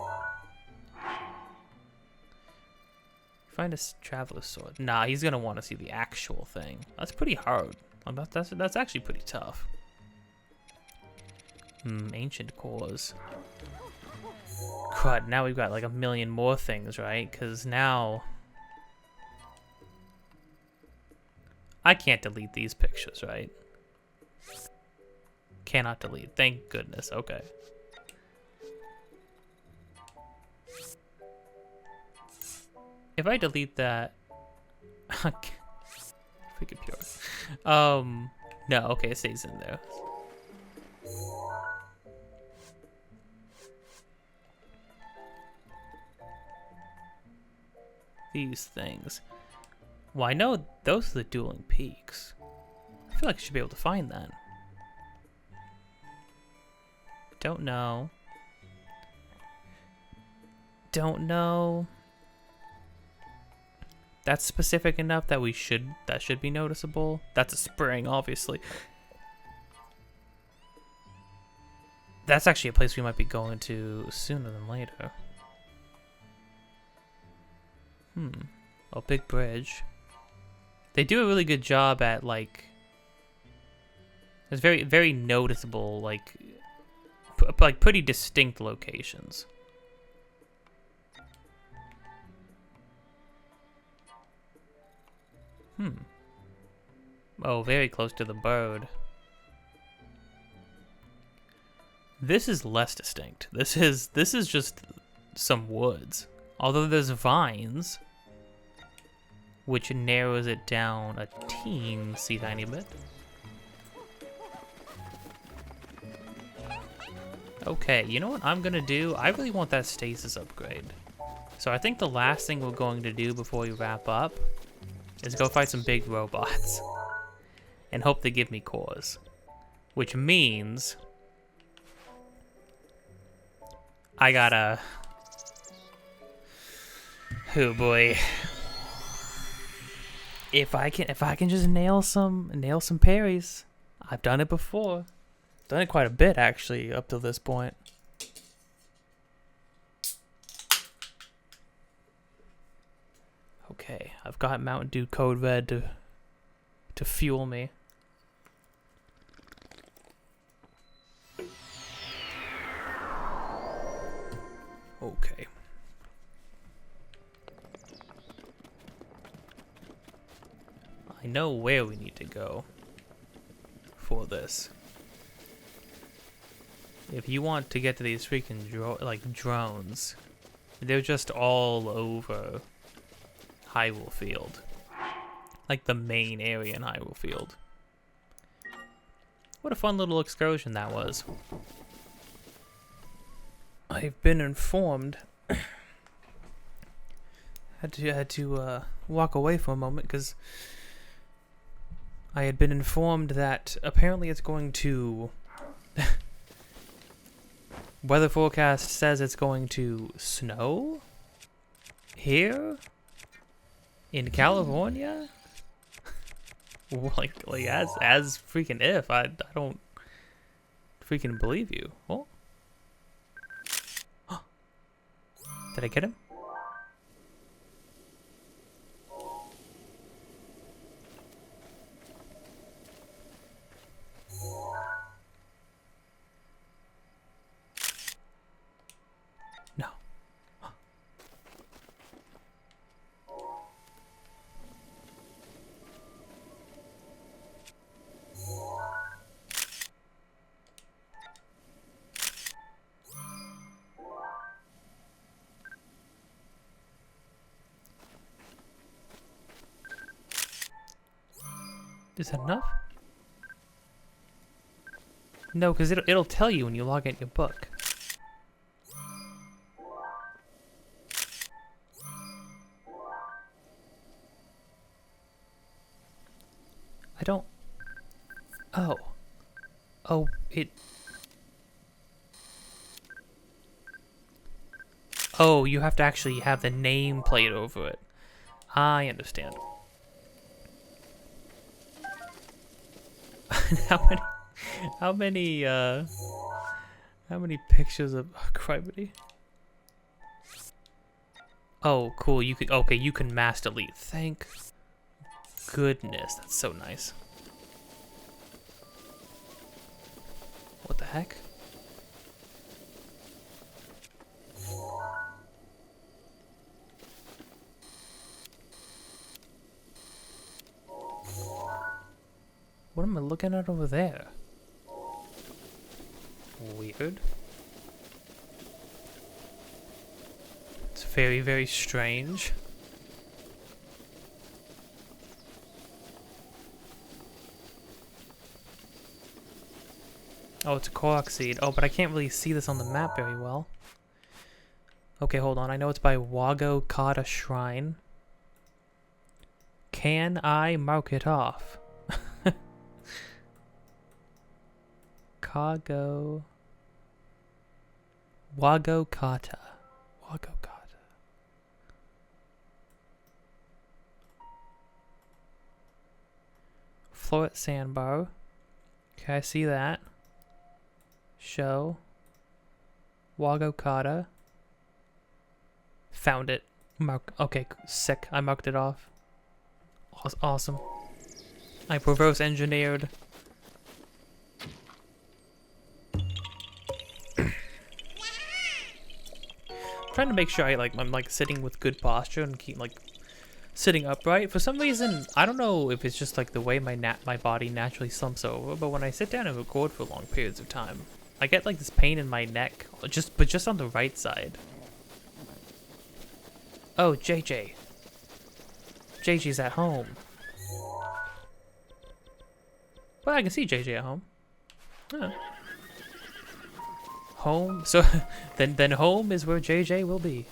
Find a traveler's sword. Nah, he's gonna want to see the actual thing. That's pretty hard. That's actually pretty tough. Ancient cores. Crud, now we've got like a million more things, right? Because now... I can't delete these pictures, right? Cannot delete. Thank goodness. Okay. If I delete that... Freaking pure. No, okay, it stays in there. These things. Well, I know those are the dueling peaks. I feel like I should be able to find that. Don't know. Don't know. That's specific enough that that should be noticeable. That's a spring, obviously. That's actually a place we might be going to sooner than later. Oh, big bridge. They do a really good job at, like... There's very, very noticeable, like pretty distinct locations. Oh, very close to the bird. This is less distinct. This is just some woods. Although there's vines, which narrows it down a teensy tiny bit. Okay, you know what I'm gonna do? I really want that stasis upgrade. So I think the last thing we're going to do before we wrap up is go fight some big robots and hope they give me cores. Which means I gotta... Oh boy. If I can just nail some parries. I've done it before. Done it quite a bit actually up to this point. Okay, I've got Mountain Dew Code Red to fuel me. Okay. I know where we need to go for this. If you want to get to these freaking drones, they're just all over Hyrule Field. Like the main area in Hyrule Field. What a fun little excursion that was. I've been informed. had to walk away for a moment because I had been informed that apparently it's going to... Weather forecast says it's going to snow here in California. like as freaking if I don't freaking believe you. Oh, did I get him? Is that enough? No, because it'll tell you when you log in your book. I don't... Oh. Oh, it... Oh, you have to actually have the name plate over it. I understand. How many pictures of Cribity? Oh, cool. You could, okay, you can mass delete. Thank goodness. That's so nice. What the heck? What am I looking at over there? Weird. It's very, very strange. Oh, it's a Korok seed. Oh, but I can't really see this on the map very well. Okay, hold on. I know it's by Wago Kata Shrine. Can I mark it off? Wago Kata. Wago Kata. Floret Sandbar. Okay, I see that. Show. Wago Kata. Found it. Mark. Okay, sick. I marked it off. Awesome. I reverse engineered. Trying to make sure I'm like sitting with good posture and keep like sitting upright. For some reason, I don't know if it's just like the way my body naturally slumps over, but when I sit down and record for long periods of time, I get like this pain in my neck, just on the right side. Oh, JJ. JJ's at home. Well, I can see JJ at home. Huh. Home? So, then home is where JJ will be.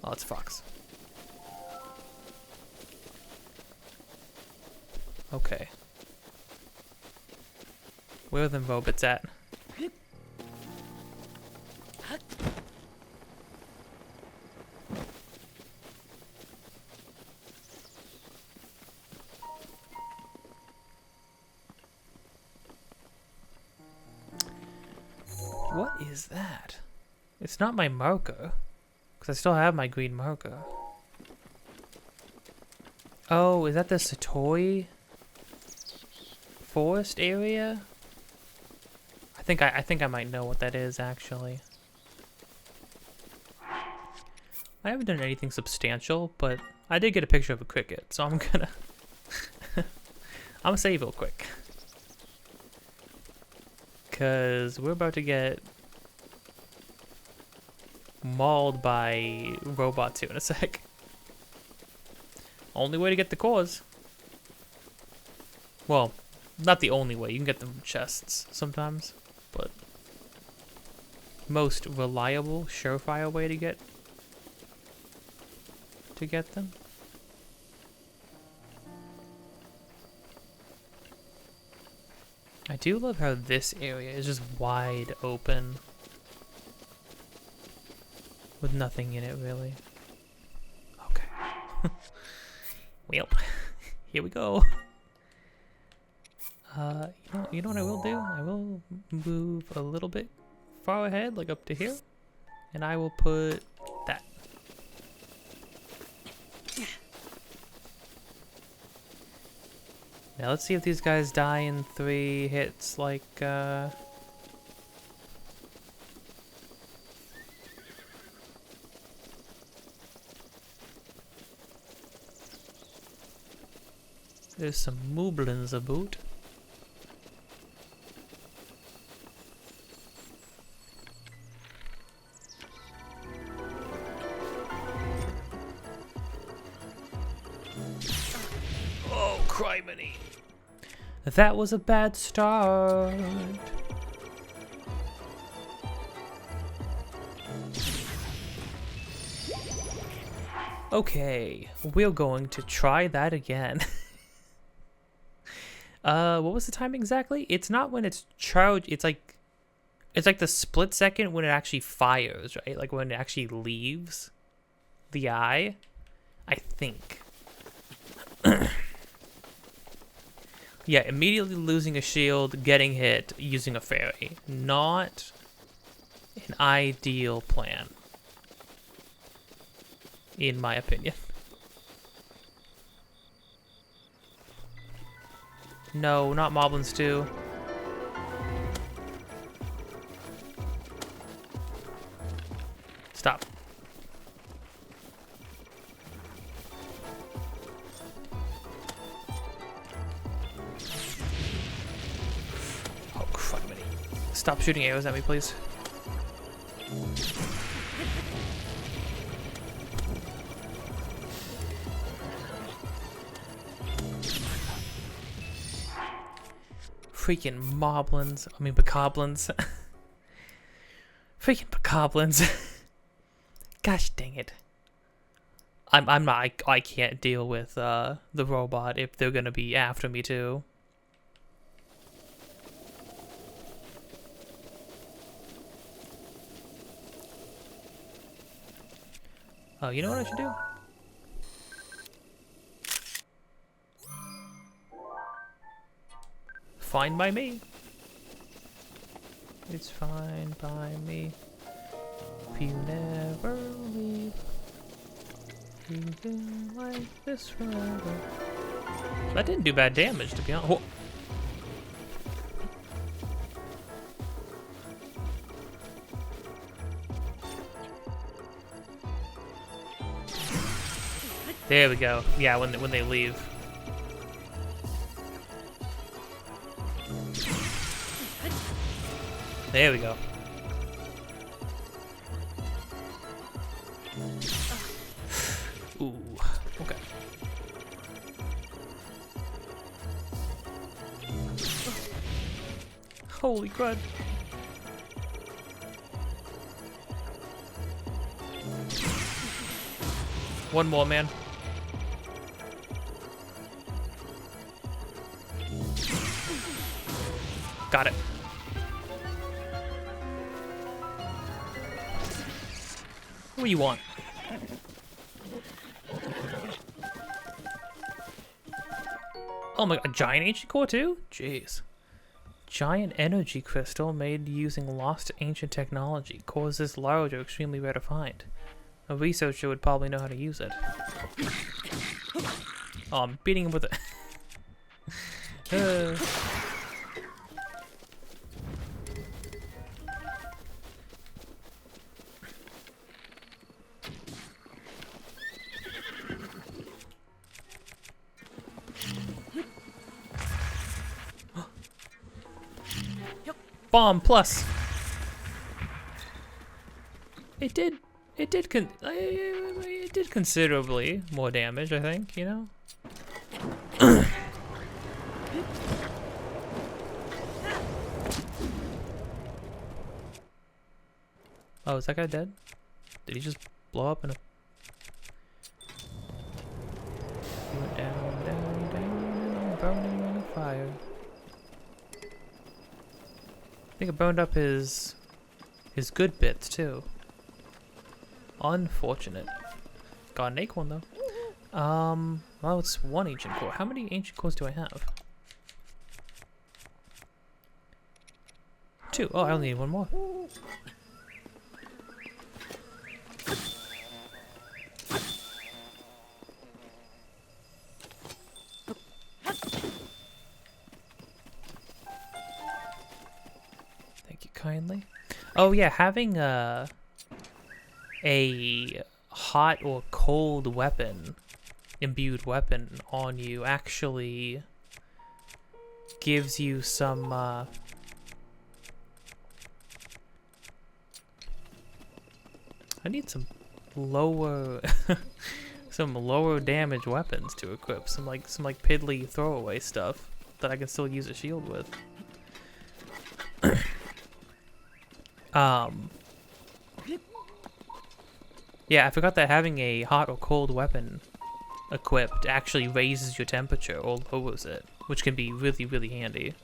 Oh, it's Fox. Okay. Where are them robots at? What is that? It's not my marker. Because I still have my green marker. Oh, is that the Satoi forest area? I think I might know what that is, actually. I haven't done anything substantial, but I did get a picture of a cricket, so I'm gonna... I'm gonna save real quick. Because we're about to get mauled by robots here in a sec. Only way to get the cores. Well, not the only way. You can get them from chests sometimes, but most reliable, surefire way to get them. I do love how this area is just wide open with nothing in it really. Okay. Well, here we go. You know what I will do? I will move a little bit far ahead, like up to here, and I will put that. Now let's see if these guys die in 3 hits, like, there's some moblins about. That was a bad start. Okay, we're going to try that again. What was the time exactly? It's not when it's charged, it's like the split second when it actually fires, right? Like when it actually leaves the eye, I think. Yeah, immediately losing a shield, getting hit, using a fairy. Not an ideal plan, in my opinion. No, not Moblins too. Stop. Oh, crud. Stop shooting arrows at me, please. Freaking moblins. I mean, bokoblins. Freaking bokoblins. Gosh dang it. I'm not. I can't deal with the robot if they're gonna be after me too. Oh, you know what I should do? Fine by me. It's fine by me. If you never leave, you've been like this forever. That didn't do bad damage, to be honest. Whoa. There we go. Yeah, when they leave. There we go. Ooh, okay. Holy crud. One more, man. Got it. What do you want? Oh my god, a giant ancient core too? Jeez. Giant energy crystal made using lost ancient technology. Cores this large are extremely rare to find. A researcher would probably know how to use it. Oh, I'm beating him with it. Bomb plus. It did considerably more damage, I think, you know? Oh, is that guy dead? Did he just blow up in a... He went down, down, down, burning in a fire. I think it burned up his good bits too. Unfortunate. Got an acorn though. Well, it's one ancient core. How many ancient cores do I have? 2. Oh, I only need one more. Thank you kindly. Oh yeah, having a hot or cold weapon, imbued weapon on you actually gives you some I need some lower some lower damage weapons to equip, some like piddly throwaway stuff. that I can still use a shield with. Yeah, I forgot that having a hot or cold weapon equipped actually raises your temperature or lowers it, which can be really, really handy.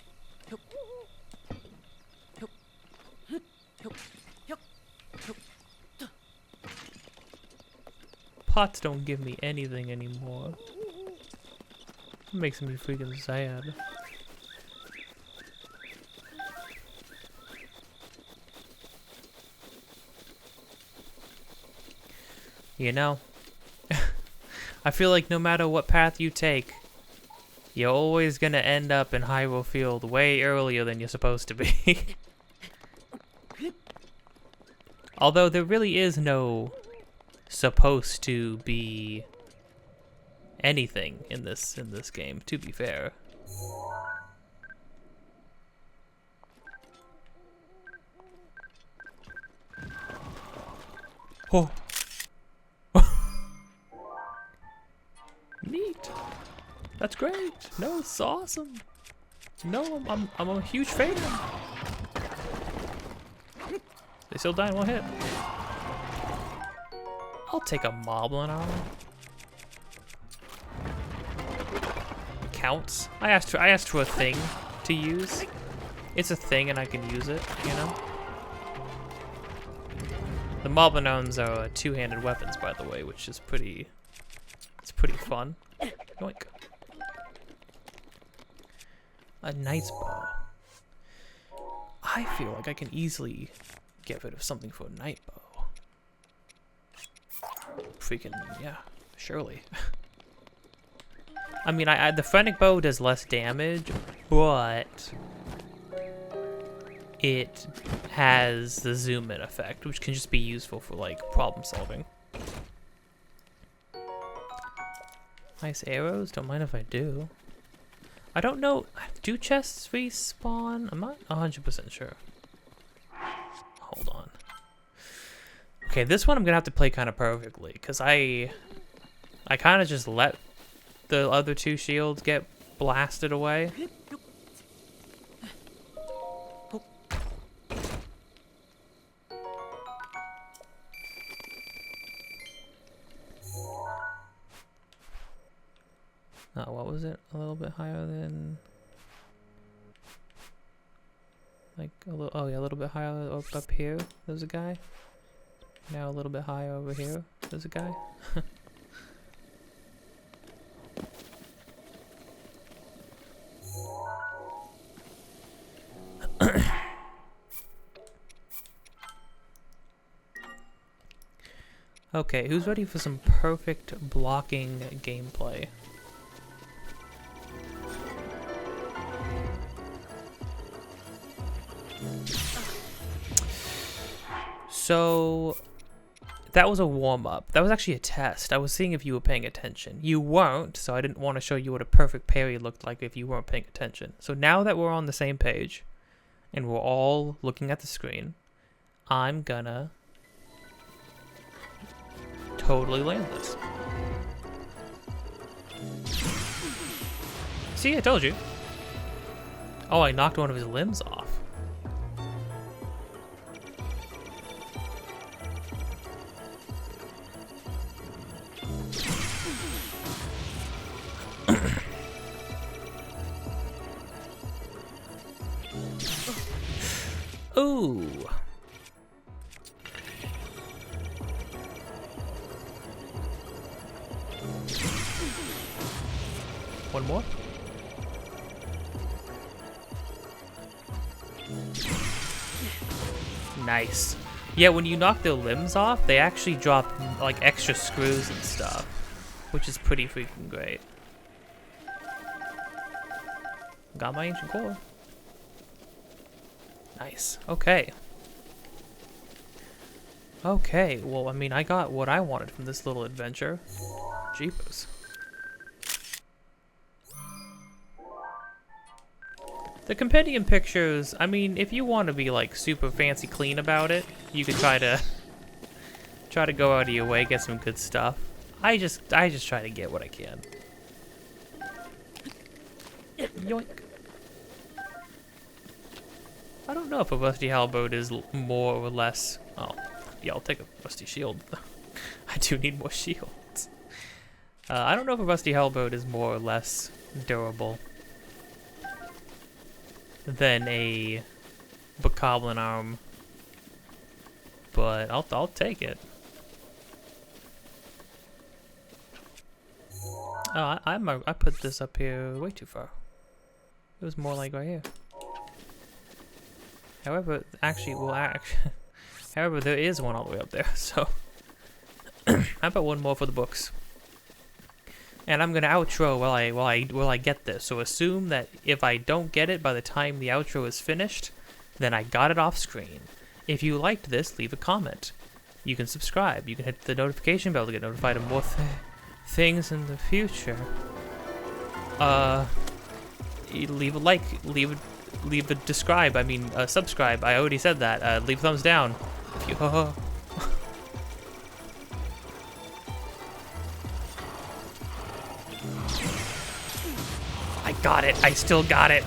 Pots don't give me anything anymore. It makes me freaking sad. You know, I feel like no matter what path you take, you're always gonna end up in Hyrule Field way earlier than you're supposed to be. Although there really is no supposed to be anything in this game, to be fair. Oh. Neat. That's great. No, it's awesome. No, I'm a huge fan. They still die in one hit. I'll take a moblin arm. Counts. I asked for a thing to use. It's a thing and I can use it, you know? The moblin arms are two-handed weapons, by the way, which is pretty fun. Yoink. A knight's bow. I feel like I can easily get rid of something for a knight bow. Freaking, yeah, surely. I mean, the phrenic bow does less damage, but it has the zoom in effect, which can just be useful for, like, problem solving. Nice arrows, don't mind if I do. I don't know, do chests respawn? I'm not 100% sure. Hold on. Okay, this one I'm gonna have to play kind of perfectly, because I kind of just let the other two shields get blasted away. Oh, what was it? A little bit higher than... Like, a little... Oh, yeah, a little bit higher up here. There's a guy. Now a little bit higher over here. There's a guy. Okay, who's ready for some perfect blocking gameplay? So, that was a warm-up. That was actually a test. I was seeing if you were paying attention. You weren't, so I didn't want to show you what a perfect parry looked like if you weren't paying attention. So now that we're on the same page, and we're all looking at the screen, I'm gonna totally land this. See, I told you. Oh, I knocked one of his limbs off. Ooh. One more. Nice. Yeah, when you knock their limbs off, they actually drop like extra screws and stuff, which is pretty freaking great. Got my ancient core. Nice. Okay. Okay, well, I mean, I got what I wanted from this little adventure. Jeepers. The compendium pictures, I mean, if you want to be, like, super fancy clean about it, you could try to go out of your way, get some good stuff. I just try to get what I can. Yoink. I don't know if a rusty halberd is more or less... Oh, yeah, I'll take a rusty shield. I do need more shields. I don't know if a rusty halberd is more or less durable than a bokoblin arm, but I'll take it. Oh, I put this up here way too far. It was more like right here. However, actually, however, there is one all the way up there. So, how about one more for the books? And I'm gonna outro while I get this. So assume that if I don't get it by the time the outro is finished, then I got it off screen. If you liked this, leave a comment. You can subscribe. You can hit the notification bell to get notified of more things in the future. Leave a like. Leave a subscribe. Subscribe. I already said that. Leave a thumbs down. If you. I got it. I still got it.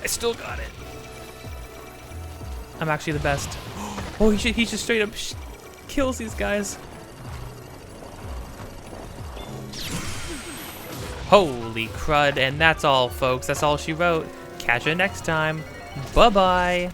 I still got it. I'm actually the best. Oh, he just straight up kills these guys. Holy crud. And that's all, folks. That's all she wrote. Catch you next time. Bye-bye.